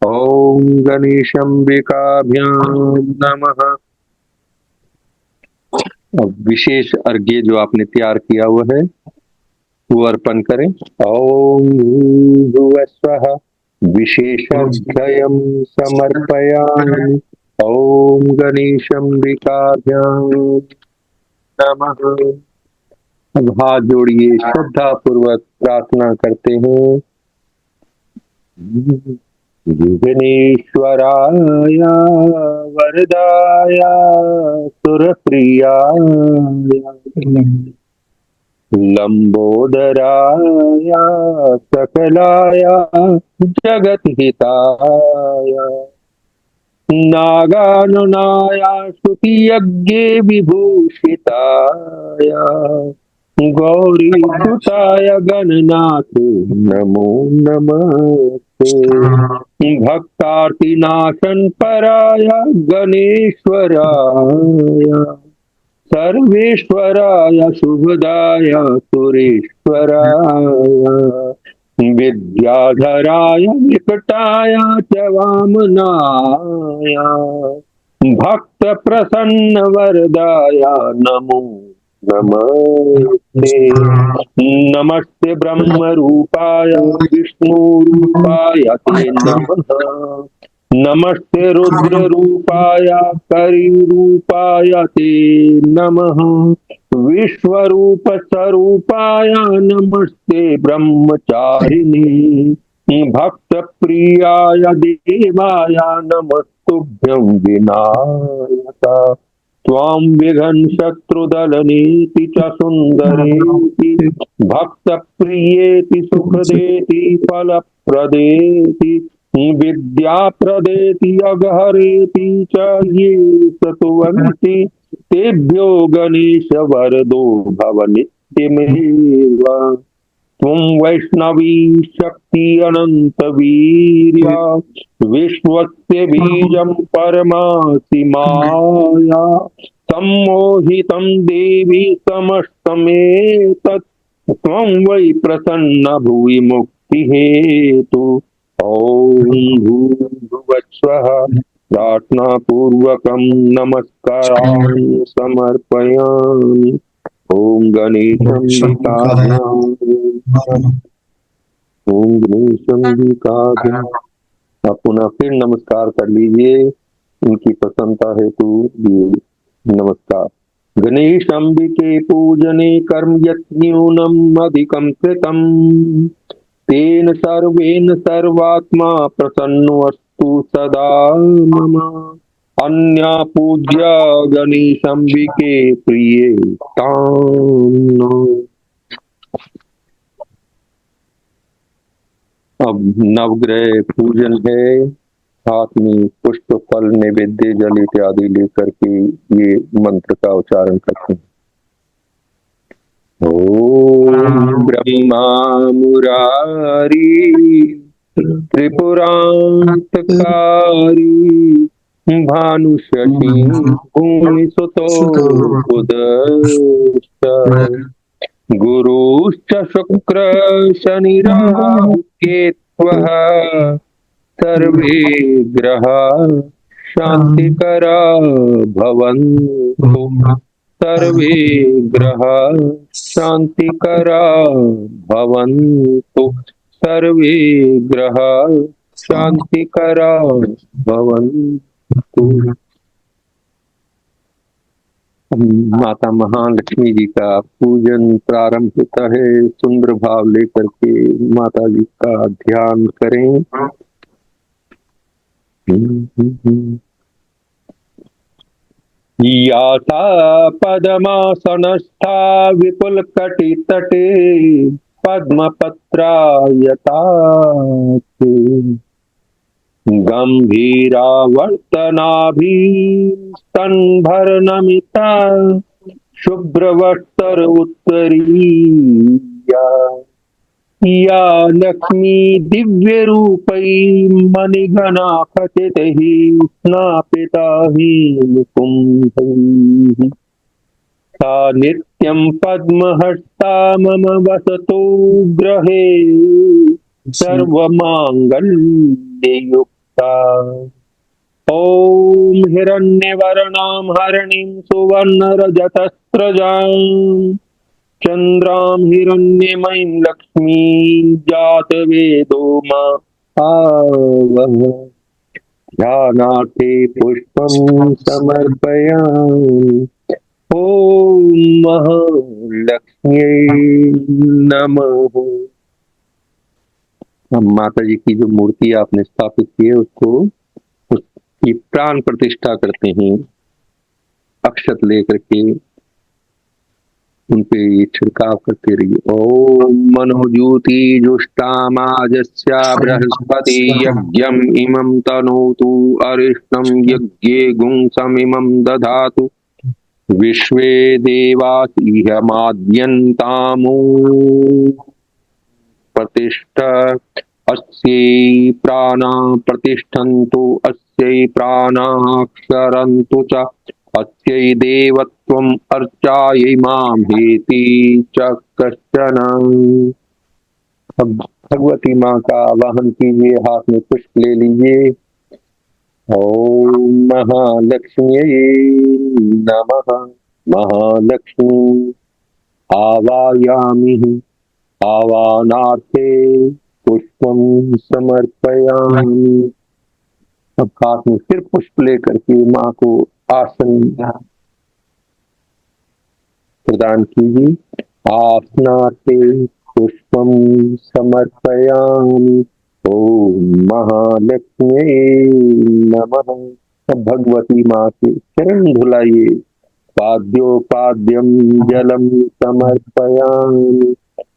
ओम गणेशंबिकाभ्यां नमः। अब विशेष अर्घ्य जो आपने तैयार किया हुआ है वो अर्पण करें। ओम भूर्भुवस्सुः विशेषार्घ्यं समर्पयामि। ओम गणेशंबिकाभ्यां नमः। अब हाथ जोड़िए, श्रद्धा पूर्वक प्रार्थना करते हैं। विघ्नेश्वराय वरदाय सुरप्रियाय लंबोदराय सकलाय जगद्हिताय नागाननाय श्रुतियज्ञे विभूषिताय गौरीसुताय गणनाथे नमो नमस्ते। भक्तार्तिनाशन पराय गणेश्वराय सर्वेश्वराय शुभदाय सुरेश्वराय विद्याधराय विकटाय च वामनाय भक्त प्रसन्न वरदाय नमो नमस्ते। नमस्ते ब्रह्म रूपाय विष्णु रूपाय ते नमः। नमस्ते रुद्र रूपाय करि रूपाय ते नमः। विश्वरूप स्वरूपाय नमस्ते ब्रह्मचारिणे भक्त प्रियाय देवाय नमस्तुभ्यं विनायक। त्वां विघ्न शत्रुदलनेति च सुंदरेति भक्त प्रियेति सुखदेति फलप्रदेति विद्या प्रदेति अगहरेति च ये सतुवन्ति तेभ्यो गणेश वरदो भव नित्यमेव। त्वं वैष्णवी शक्ति अनंत वीर्या विश्वस्य बीजं परमासि माया सम्मोहितं देवी समस्तमेतत् त्वं वै प्रसन्न भुवि मुक्ति हेतु। ओम भूर्भुवस्सुः प्रार्थना पूर्वकं नमस्कारान् समर्पयामि। ओम गणेशंबिकाभ्यां ओम गणेशंबिकाभ्यां। आप पुनः फिर नमस्कार कर लीजिए, उनकी प्रसन्नता हेतु ये नमस्कार। गणेशंबिके पूजने कर्म यत्न्यूनम् अधिकं कृतम् तेन सर्वेन सर्वात्मा प्रसन्नोऽस्तु सदा मम। अन्या पूज्या गणेशंबिके प्रिये ताम्। अब नवग्रह पूजन है। हाथ में पुष्प फल नैवेद्य जल इत्यादि लेकर के ये मंत्र का उच्चारण करते हैं। ओम ब्रह्मा मुरारी त्रिपुरांतकारी भानुशशी भूमिसुतो बुधश्च गुरुश्च शुक्र शनिराहु केतवः सर्वे ग्रहा शांतिकरा भवन्तु। सर्वे ग्रहा शांतिकरा भवन्तु। सर्वे ग्रहा शांतिकरा भवन्तु। माता महालक्ष्मी जी का पूजन प्रारंभ होता है। सुंदर भाव लेकर के माता जी का ध्यान करें। या सा पद्मासनस्था विपुलकटितटे पद्मपत्रायताक्षे गम्भीरावर्तनाभिस्तनभरनमिता शुभ्रवस्त्र उत्तरीया या लक्ष्मी दिव्यरूपै मणिगणा खचितैः स्नापिता हि मुकुन्दैः सा नित्यं पद्महस्ता मम वसतु गृहे सर्वमाङ्गल्ययुक्ता ॐ हिरण्यवर्णां हरिणीं सुवर्णरजतस्रजां चन्द्रां हिरण्यमयीं लक्ष्मी जातवेदो मा आवह ध्यानार्थे पुष्पं समर्पयामि ॐ महालक्ष्म्यै नमः। हम माता जी की जो मूर्ति आपने स्थापित की है उसको उसकी प्राण प्रतिष्ठा करते हैं, अक्षत लेकर के उनपे छिड़काव करते रहिए। ओम मनोज्योति जुष्टामाजस्या बृहस्पति यज्ञम इमं तनोतु अरिष्टं यज्ञे गुंसमिमं दधातु विश्वे देवासिहमाद्यन्तामो प्रतिष्ठा अस्यै प्राणा प्रतिष्ठन्तु अस्यै प्राणाक्षरन्तु च अस्यै देवत्वम् अर्चायै मामेति च कश्चन। अब भगवती माँ का आवाहन कीजिए, हाथ में पुष्प ले लीजिए। ओम महालक्ष्म्यै नमः। महालक्ष्मी आवायामि आवाहनार्थे पुष्पं समर्पयामि। अब हाथ में फिर पुष्प लेकर के माँ को आसन प्रदान कीजिए। आसनार्थे पुष्पं समर्पयामि। ओम महालक्ष्म्यै नमः। अब भगवती माँ के चरण धुलाइए। पाद्योपाद्यं जलम समर्पयामि।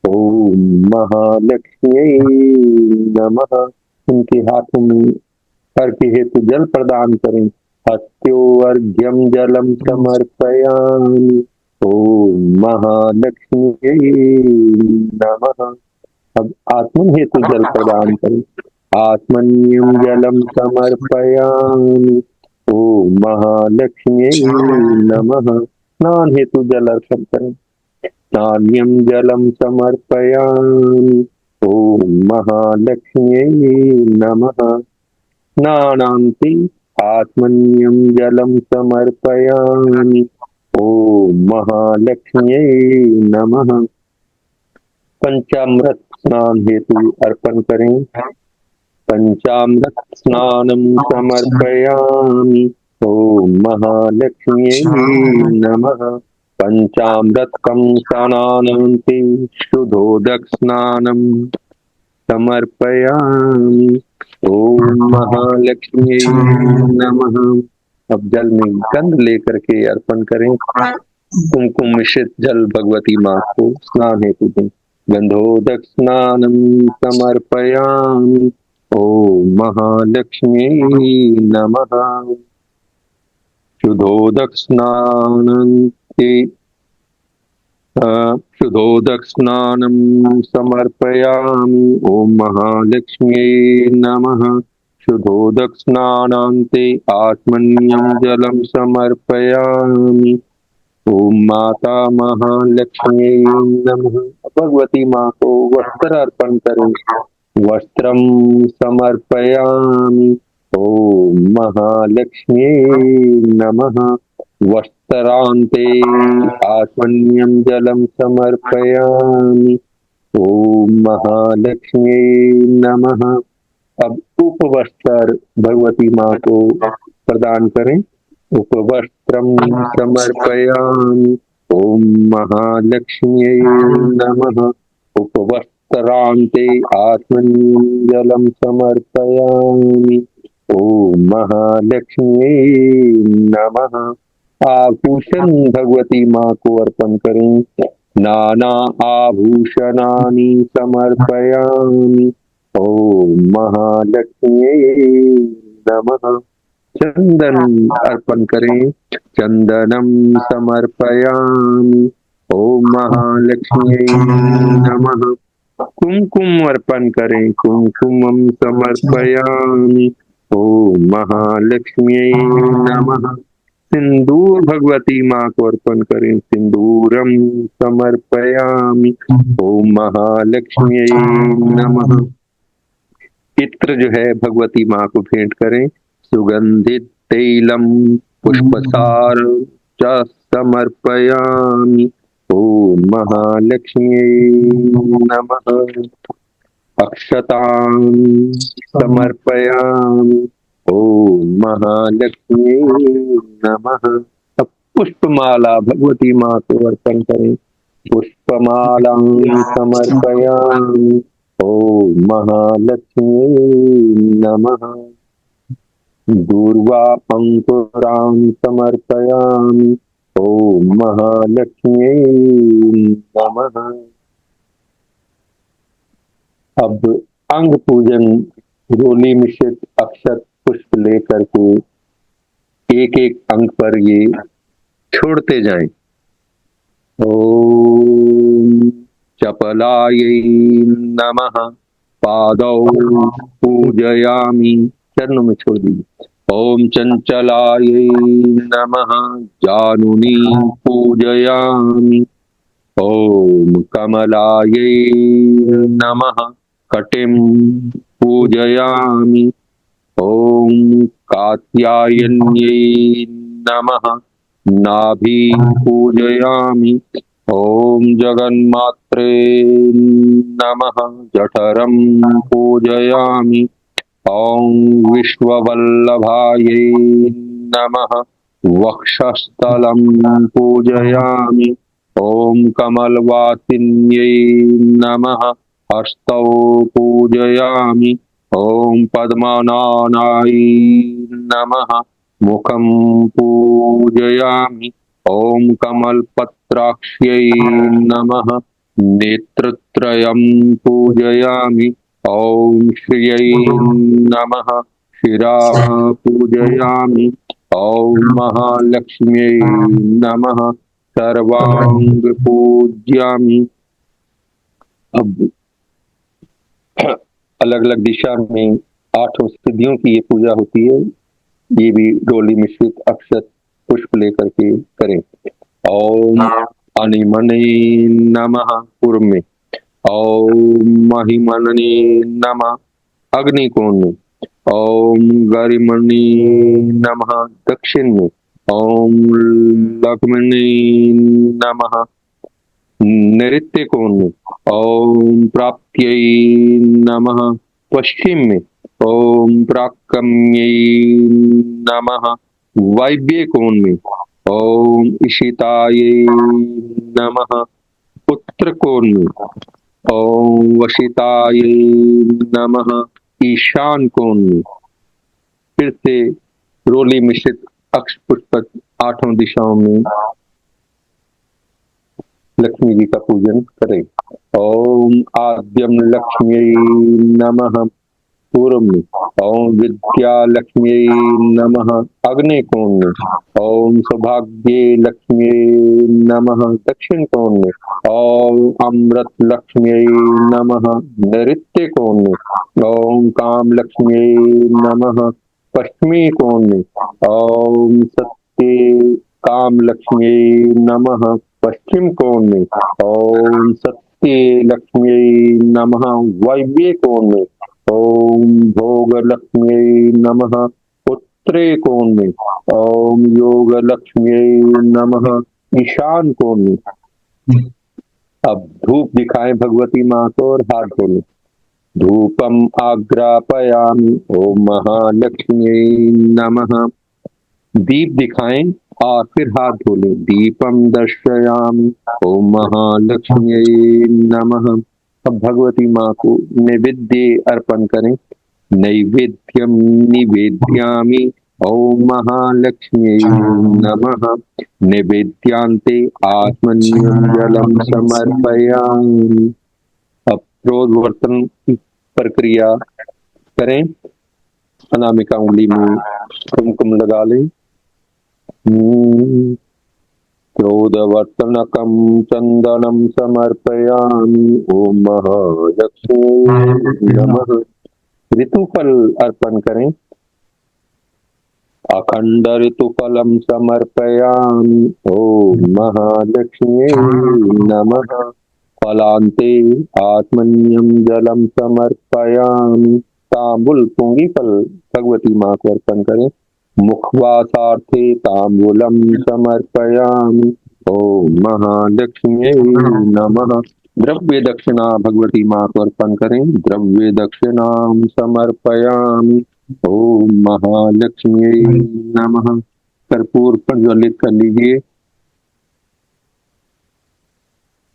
ओम महालक्ष्म्यै नमः। उनके हाथों में अर्घ्य हेतु जल प्रदान करें। हस्त्योर्घ्यं जलम समर्पयामि। ओम महालक्ष्म्यै नमः। अब आत्मन हेतु जल प्रदान करें। आत्मन्यं जलम समर्पयामि। ओम महालक्ष्म्यै नमः। स्नान हेतु जल अर्पण करें। स्नान्यं जलं समर्पयामि। ओम महालक्ष्म्यै नमः। स्नानान्ते आत्मन्यं जलं समर्पयामि। ओम महालक्ष्म्यै नमः। पंचामृत स्नान हेतु अर्पण करें। पंचामृत स्नानं समर्पयामि। ओम महालक्ष्म्यै नमः। पंचामृतकं स्नानान्ते शुद्धोदक स्नानं समर्पयामि। ओम महालक्ष्म्यै नमः। अब जल में गंध लेकर के अर्पण करें। कुमकुम मिश्रित जल भगवती माँ को स्नान हेतु दें। गंधोदक स्नानं समर्पयामि। ओम महालक्ष्म्यै नमः। शुद्धोदक स्नानन्ते शुद्धोदक स्नानं समर्पयामि। ओम महालक्ष्म्यै नमः। शुद्धोदक स्नानान्ते आत्मन्यं जलं समर्पयामि। ओम माता महालक्ष्म्यै नमः। भगवती माँ को वस्त्र अर्पण करें। वस्त्रं समर्पयामि। ओम महालक्ष्म्यै नमः। वस्त्रान्ते आत्मन्यं जलं समर्पयामि। ओम महालक्ष्म्यै नमः। अब उपवस्त्र भगवती माँ को प्रदान करें। उपवस्त्रं समर्पयामि। ओम महालक्ष्म्यै नमः। उपवस्त्रान्ते आत्मन्यं जलं समर्पयामि। ओम महालक्ष्म्यै नमः। आभूषण भगवती माँ को अर्पण करें। नाना आभूषणानि समर्पयामि। ओम महालक्ष्म्यै नमः। चंदन अर्पण करें। चंदनम समर्पयामि। ओम महालक्ष्म्यै नमः। कुमकुम अर्पण करें। कुमकुमम समर्पयामि। ओम महालक्ष्म्यै नमः। सिंदूर भगवती माँ को अर्पण करें। सिंदूरम समर्पयामि। ओम महालक्ष्म्यै नमः। इत्र जो है भगवती माँ को भेंट करें। सुगंधित तैलम पुष्पसार च समर्पयामि। ओम महालक्ष्म्यै नमः। अक्षतां समर्पयामि। ओम महालक्ष्म्यै नमः। अब पुष्पमाला भगवती माँ को अर्पण करें। पुष्पमालां समर्पयामि। ओम महालक्ष्म्यै नमः। दूर्वा अंकुरां समर्पयामि। ओम महालक्ष्म्यै नमः। अब अंग पूजन रोली मिश्रित अक्षत पुष्प लेकर के एक एक अंग पर ये छोड़ते जाएं। ओम चपलायै नमः। पादौ पूजयामि। चरणों में छोड़ दीजिए। ओम चंचलायै नमः। जानुनी पूजयामि। ओम कमलायै नमः। कटिं पूजयामि। ओम कात्यायन्यै नमः। नाभि पूजयामि। ओम जगन्मात्रे नमः। जठरं पूजयामि। ओम विश्ववल्लभायै नमः। वक्षस्थलं पूजयामि। ओम कमलवासिन्यै नमः। हस्तौ पूजयामि। ओम पद्मनानाय नमः। मुखं पूजयामि। ओम कमलपत्राक्ष्यै नमः। नेत्रत्रयं पूजयामि। ओम श्रियै नमः। शिरा पूजयामि। ओम महालक्ष्म्यै नमः। सर्वांग पूज्यामि। अब अलग अलग दिशा में 8 सिद्धियों की ये पूजा होती है। ये भी डोली मिश्रित अक्षत पुष्प लेकर के करें। ओम अनिमने नमः पूर्व में। ओम महिमने नमः अग्निकोण में। ओम गरिमणे नमः दक्षिण में। ओम लक्ष्मणे नमः नैऋत्य कोण में। ओम प्राप्त्यै नमः पश्चिम में। ओम प्राक्कम्यै नमः वायव्य कोण में। ओम इशितायै नमः उत्तर कोण में। ओम वशितायै नमः ईशान कोण में। फिर से रोली मिश्रित अक्ष पुष्प 8 दिशाओं में लक्ष्मी जी का पूजन करें। ओम आद्यम लक्ष्म्यै नमः पूर्व में। ओम विद्या लक्ष्म्यै नमः अग्नि कोण में। ओम सौभाग्ये लक्ष्म्यै नमः दक्षिण कोण में। ओम अमृत लक्ष्म्यै नमः नैऋत्य कोण में। ओम काम लक्ष्म्यै नमः पश्चिमी कोण में। ओम सत्य काम लक्ष्म्यै नमः पश्चिम कोण में। ओम सत्य लक्ष्म्यै नमः वायव्य कोण में। ओम भोग लक्ष्म्यै नमः उत्तरे कोण में। ओम योग लक्ष्म्यै नमः ईशान कोण में। अब धूप दिखाएं भगवती माँ को और हाथ धोलें। धूपम आग्रापयामि। ओम महालक्ष्म्यै नमः। दीप दिखाएं और फिर हाथ धो लें। दीपम दर्शयामि। ओम महालक्ष्म्यै नमः। अब भगवती माँ को नैवेद्य अर्पण करें। नैवेद्यम निवेद्यामि। ओम महालक्ष्मी नमः। निवेद्यांते आत्मन्यं जलम समर्पयामि। अब रोज बर्तन की प्रक्रिया करें। अनामिका उंगली में कुमकुम लगा लें। क्रोधवर्तनकं चंदनम समर्पयामि। ओम महालक्ष्मी नमः। ऋतुफल अर्पण करें। अखंड ऋतुफलम समर्पयामि। ओम महालक्ष्मी नमः। फलांते आत्मन्यम जलम समर्पयामि। तांबुल पुंगी फल भगवती माँ को अर्पण करें। मुखवासार्थे तांबूलम समर्पयामि। ओम महालक्ष्मी नमः। द्रव्य दक्षिणा भगवती माँ को अर्पण करें। द्रव्य दक्षिणाम समर्पयामि। ओम महालक्ष्मी नमः। कर्पूर प्रज्वलित कर लीजिए।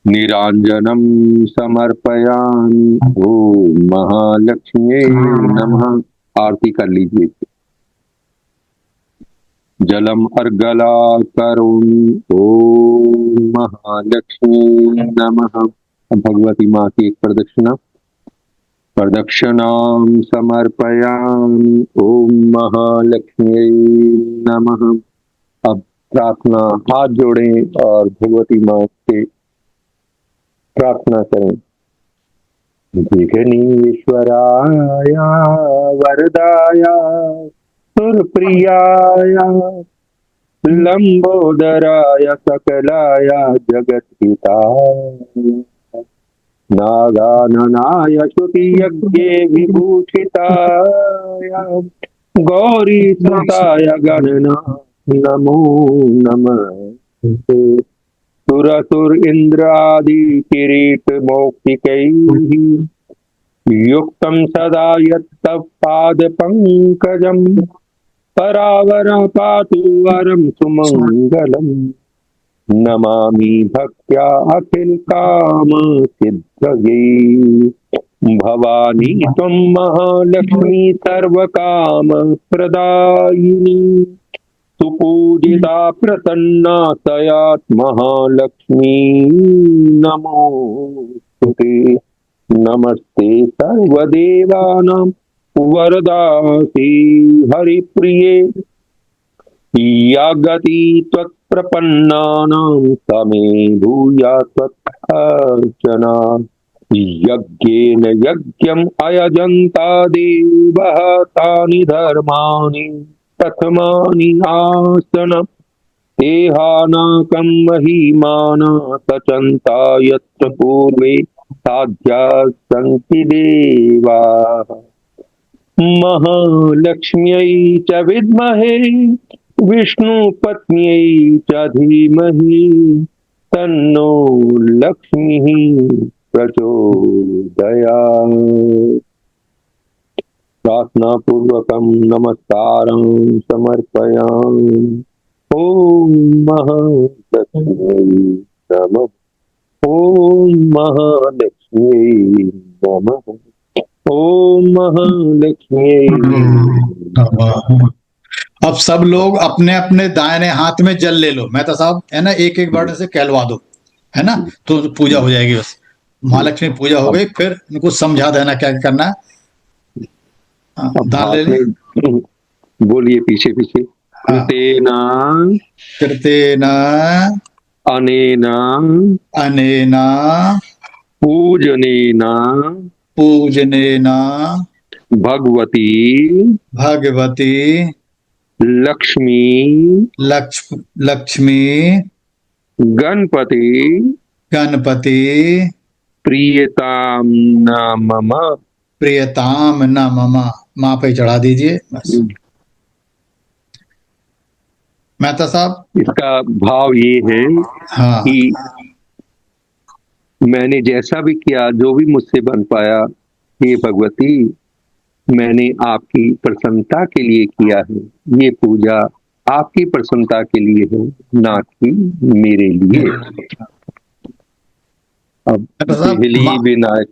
निरांजनम समर्पयामि। ओम महालक्ष्मी नमः। आरती कर लीजिए। जलम अर्गला करुणी। ओम महालक्ष्मी नमः। भगवती माँ की एक प्रदक्षिणा। प्रदक्षिणाम समर्पयामि। ओम महालक्ष्मी नमः। अब प्रार्थना हाथ जोड़ें और भगवती माँ से प्रार्थना करें। विघ्नेश्वराय वरदाय सुरप्रियाय लंबोदराय सकलाय जगत्पिताय नागाननाय श्रुतियज्ञे विभूषिताय गौरीसुताय गणनाय नमो नमः। सुरसुर इंद्रादि किरीट मौक्तिकैः युक्तं सदा यत्तव पाद पंकजम् परावर पातु वरं सुमंगलम्। नमामि भक्त्या अखिल काम सिद्धये। भवानी त्वं महालक्ष्मी सर्वकाम प्रदायिनी। सुपूजिता प्रसन्ना तयात् महालक्ष्मी नमोस्तुते। नमस्ते सर्वदेवानां वरदासी हरिप्रिये। या गति त्वत्प्रपन्नानां समे भूया त्वत्तर्चना। यज्ञेन यज्ञम् अयजन्ता देवः तानि धर्माणि प्रथमानि आसन। तेहानाकं महिमाना सचन्ता यत्र पूर्वे साध्या सन्ति देवाः। महालक्ष्म्यै च विद्महे विष्णुपत्न्यै च धीमहि तन्नो लक्ष्मीः प्रचोदयात्। प्रार्थना पूर्वकं नमस्कारं समर्पयामि। ओम महालक्ष्मी नमः। ओम महालक्ष्मी नमः। ओम महालक्ष्मी नमः। अब सब लोग अपने अपने दाहिने हाथ में जल ले लो। मेहता साहब है ना, एक एक वर्ड से कहलवा दो, है ना, तो पूजा हो जाएगी। बस महालक्ष्मी पूजा हो गई, फिर इनको समझा देना क्या क्या करना है। दान ले लें। बोलिए पीछे पीछे। कृतेना कृतेना अनेना अनेना पूजनेना पूजनेना भगवती भगवती लक्ष्मी लक्ष्मी गणपति गणपति प्रियताम न मम। प्रियताम न मम। माँ पे चढ़ा दीजिए बस। मेहता साहब, इसका भाव ये है हाँ, कि मैंने जैसा भी किया, जो भी मुझसे बन पाया, हे भगवती मैंने आपकी प्रसन्नता के लिए किया है। ये पूजा आपकी प्रसन्नता के लिए है, ना कि मेरे लिए। अब मेहता साहब, पहली विनायक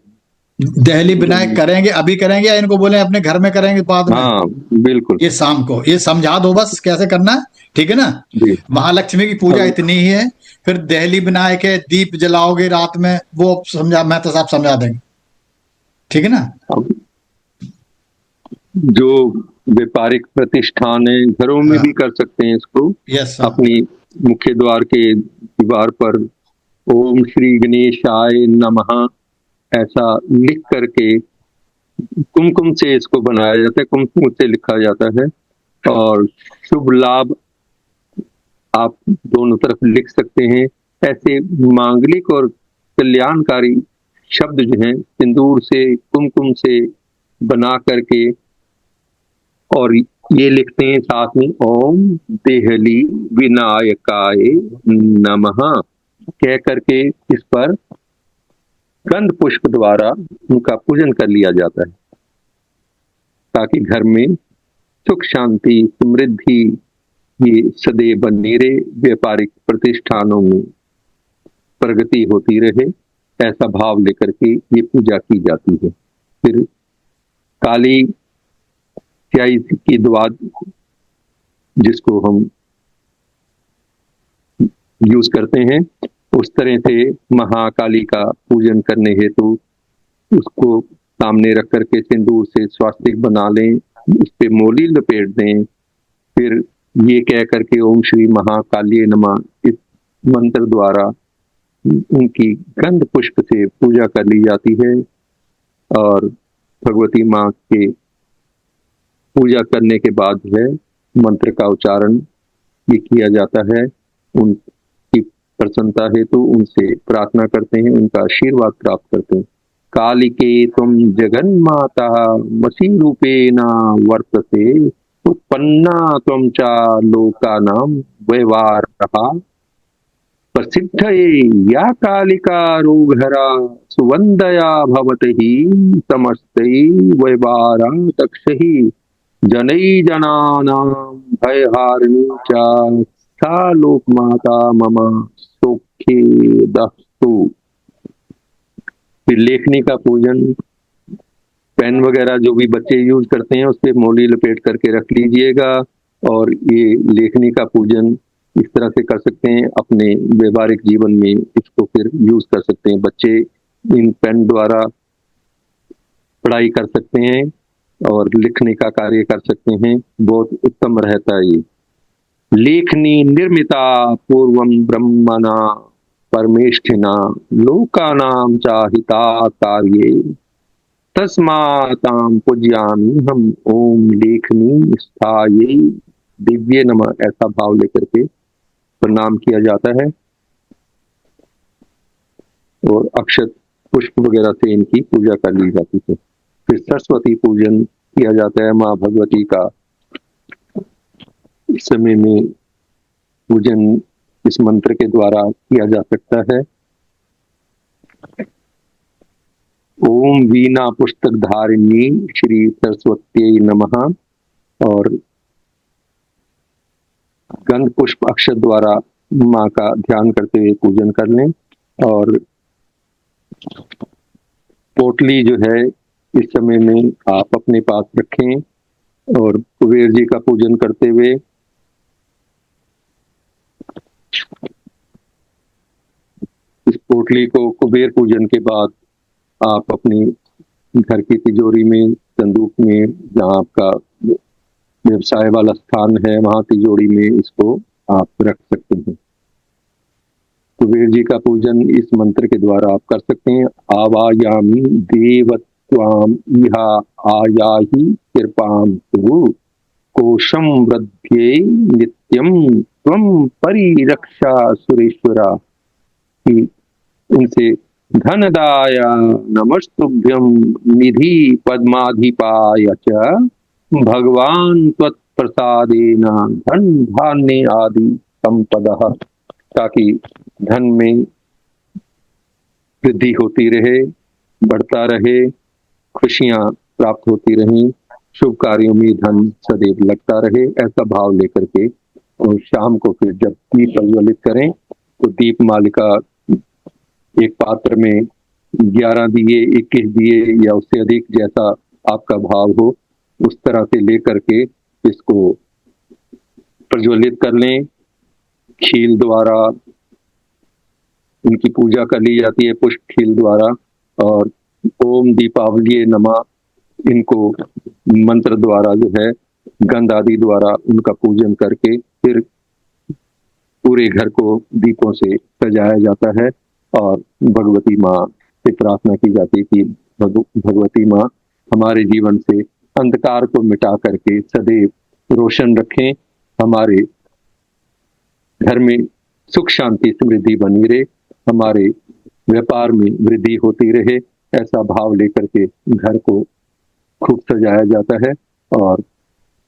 दहली विनायक करेंगे, अभी करेंगे या इनको बोले अपने घर में करेंगे बाद में? हाँ बिल्कुल ये शाम को, ये समझा दो बस कैसे करना है, ठीक है ना। जी। महालक्ष्मी की पूजा अब इतनी ही है, फिर दहली विनायक है, दीप जलाओगे रात में, वो समझा, मैं तो साहब समझा देंगे, ठीक है ना। अब जो व्यापारिक प्रतिष्ठान है, घरों में भी कर सकते हैं इसको। यस अपनी मुख्य द्वार के दीवार पर ओम श्री गणेशाय नमः ऐसा लिख करके, कुमकुम से इसको बनाया जाता है, कुमकुम से लिखा जाता है। और शुभ लाभ आप दोनों तरफ लिख सकते हैं। ऐसे मांगलिक और कल्याणकारी शब्द जो हैं सिंदूर से, कुमकुम से बना करके, और ये लिखते हैं साथ में ओम देहली विनायकाय नमः कह करके इस पर गंध पुष्प द्वारा उनका पूजन कर लिया जाता है, ताकि घर में सुख शांति समृद्धि ये सदैव बनी रहे, व्यापारिक प्रतिष्ठानों में प्रगति होती रहे, ऐसा भाव लेकर के ये पूजा की जाती है। फिर काली स्याही की दुआ जिसको हम यूज करते हैं, उस तरह से महाकाली का पूजन करने हेतु उसको सामने रख करके सिंदूर से स्वास्तिक बना लें, उस पे मोली लपेट दें, फिर ये कह करके ओम श्री महाकाली नमः इस मंत्र द्वारा उनकी गंध पुष्प से पूजा कर ली जाती है। और भगवती माँ के पूजा करने के बाद जो है मंत्र का उच्चारण भी किया जाता है। उनकी प्रसन्नता हेतु उनसे प्रार्थना करते हैं, उनका आशीर्वाद प्राप्त करते हैं। कालिके तुम जगन माता मसी रूपेण वर्तते, उत्पन्ना त्वं च लोकानां वैवारहा, प्रसिद्ध या कालिका रोगहरा, सुवंदया भवति समस्ते वैवारा तक्षहि, जनै जनानां भयहारिणी च सा लोकमाता मम सौख्ये दस्तु। फिर लेखनी का पूजन, पेन वगैरह जो भी बच्चे यूज करते हैं उस पर मोली लपेट करके रख लीजिएगा। और ये लेखनी का पूजन इस तरह से कर सकते हैं, अपने व्यवहारिक जीवन में इसको फिर यूज कर सकते हैं। बच्चे इन पेन द्वारा पढ़ाई कर सकते हैं और लिखने का कार्य कर सकते हैं, बहुत उत्तम रहता है ये। लेखनी निर्मिता पूर्वम ब्रह्मणा परमेष्ठिना, लोकानां चाहिता कार्ये, तस्मातां पूज्यामि हम ओम लेखनी स्थाये दिव्य नमः ऐसा भाव लेकर के प्रणाम किया जाता है। और अक्षत पुष्प वगैरह से इनकी पूजा कर ली जाती है। फिर सरस्वती पूजन किया जाता है माँ भगवती का। इस समय में पूजन इस मंत्र के द्वारा किया जा सकता है। ओम वीणा पुस्तक धारिणी श्री सरस्वती नमः, और गंध पुष्प अक्षत द्वारा माँ का ध्यान करते हुए पूजन कर लें। और पोटली जो है इस समय में आप अपने पास रखें, और कुबेर जी का पूजन करते हुए इस पोटली को कुबेर पूजन के बाद आप अपनी घर की तिजोरी में, संदूक में, जहाँ आपका व्यवसाय वाला स्थान है वहां तिजोरी में इसको आप रख सकते हैं। कुबेर जी का पूजन इस मंत्र के द्वारा आप कर सकते हैं। आवायामी देवत्वाम इहा आयाहि कृपाम कुरु, कोशम वृद्ध्ये नित्यम त्वं परिरक्षा सुरेश्वरा, कि उनसे धनदाया नमस्तुभ्यम निधि पद्माधिपाय च, भगवान त्वत्प्रसादेन धन धान्य आदि संपदः, ताकि धन में वृद्धि होती रहे, बढ़ता रहे, खुशियां प्राप्त होती रहें, शुभ कार्यों में धन सदैव लगता रहे, ऐसा भाव लेकर के। और शाम को फिर जब दीप प्रज्वलित करें तो दीप मालिका एक पात्र में 11 दिए, 21 दिए या उससे अधिक, जैसा आपका भाव हो उस तरह से लेकर के इसको प्रज्वलित कर लें। खील द्वारा उनकी पूजा कर ली जाती है, पुष्प खील द्वारा, और ओम दीपावली नमः इनको मंत्र द्वारा जो है गंध आदि द्वारा उनका पूजन करके फिर पूरे घर को दीपों से सजाया जाता है और भगवती माँ से प्रार्थना की जाती है कि भगवती माँ हमारे जीवन से अंधकार को मिटा करके सदैव रोशन रखें, हमारे घर में सुख शांति समृद्धि बनी रहे, हमारे व्यापार में वृद्धि होती रहे। ऐसा भाव लेकर के घर को खूब सजाया जाता है और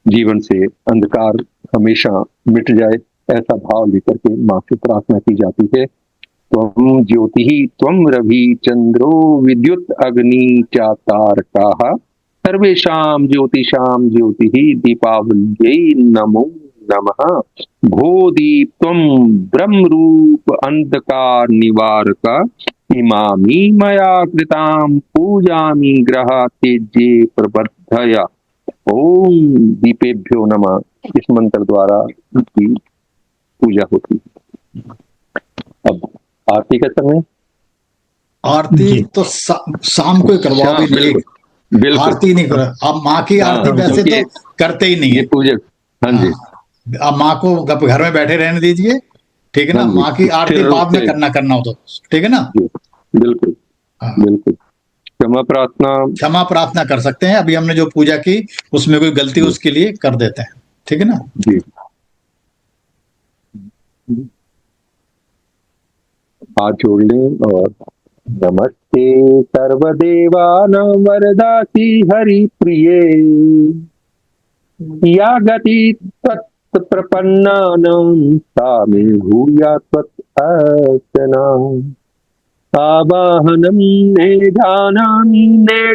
जीवन से अंधकार हमेशा मिट जाए, ऐसा भाव लेकर के माँ से प्रार्थना की जाती है। त्वं ज्योतिः त्वं रवि चंद्रो विद्युत अग्नि चातारकाः सर्वेषां ज्योतिषां ज्योतिः दीपावल्यै नमो नमः। भो दीप्तं ब्रह्मरूप अंधकार निवारक इमामी मया कृतां पूजामि ग्रह तेजे प्रबद्धया। ओम दीपेभ्यो नमः, इस मंत्र द्वारा उनकी पूजा होती है। अब आरती का समय। आरती तो शाम को ही करवाओ, शाम, भी नहीं बिल्कुल आरती नहीं करो। अब माँ की आरती वैसे तो करते ही नहीं ये है। पूजा। हाँ जी, अब माँ को घर में बैठे रहने दीजिए, ठीक है ना। हाँ जी, माँ की आरती स्थिर रूप बाद में से। करना हो तो ठीक है ना। बिल्कुल हाँ, बिल्कुल। क्षमा प्रार्थना। क्षमा प्रार्थना कर सकते हैं। अभी हमने जो पूजा की उसमें कोई गलती जी। उसके लिए कर देते हैं, ठीक है ना। जी, हाथ जोड़ लें और नमस्ते सर्वदेवानां वरदासी हरि प्रिये या गति तत्प्रपन्नानां सा मे भूयात् त्वत् आवाहनं ने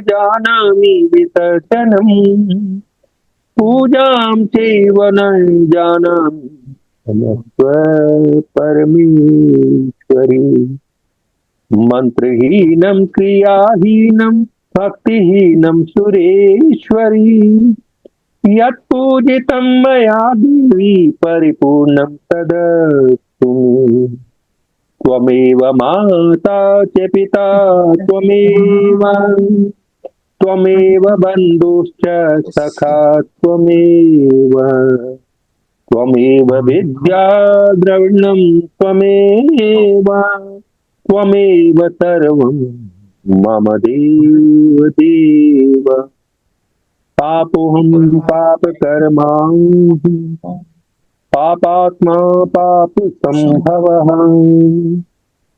जानामि विसर्जनम् पूजां चैव न जानामि नमस्त्व परमेश्वरी। मंत्रहीनं क्रियाहीनं भक्तिहीनं सुरेश्वरी यत्पूजितं मया देवी परिपूर्णं तदस्तु मे। त्वमेव माता च पिता त्वमेव बन्धुश्च सखा त्वमेव विद्या द्रविणं त्वमेव सर्वं मम देव देव। पापोऽहं पापकर्माणि पापात्मा पापसम्भवः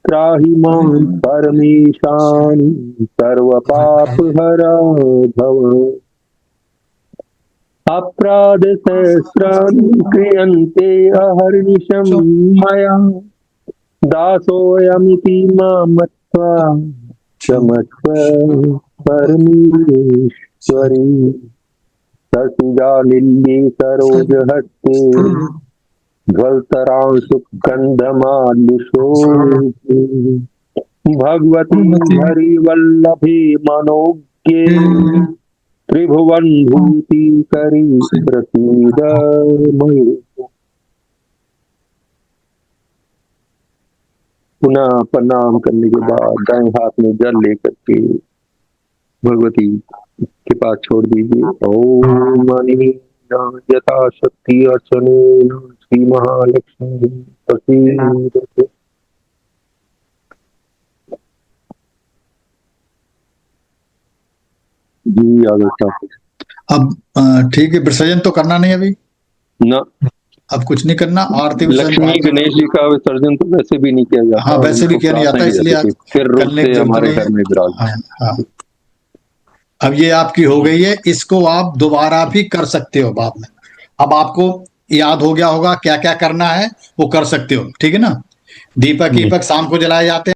त्राहि मां परमेशानि सर्वपापहरा भव। अपराधसहस्राणि क्रियन्ते अहर्निशं मया दासोऽयमिति मां मत्वा क्षमस्व परमेश्वरी। ससुजालिल्ये सरोजहस्ते ज्वलतरांशु गन्धमाल्यशोभे भगवती हरिवल्लभे मनोज्ञे त्रिभुवन भूतिकरी प्रसीद मयि। पुनः प्रणाम करने के बाद दाएं हाथ में जल लेकर के भगवती के पास छोड़ दीजिए। ओम यथा शक्ति अर्चनेन श्री महालक्ष्मी प्रसीदतु। जी आगे। अब ठीक है, विसर्जन तो करना नहीं अभी ना, अब कुछ नहीं करना। आरती लक्ष्मी गणेश जी का विसर्जन तो वैसे भी नहीं किया जाता। हाँ, वैसे भी किया नहीं जाता, इसलिए आज फिर रूप करने से की जरूरत हमारे नहीं घर में विराज। हाँ। अब ये आपकी हो गई है, इसको आप दोबारा भी कर सकते हो बाद में। अब आपको याद हो गया होगा क्या क्या करना है, वो कर सकते हो, ठीक है ना। दीपक शाम को जलाए जाते हैं।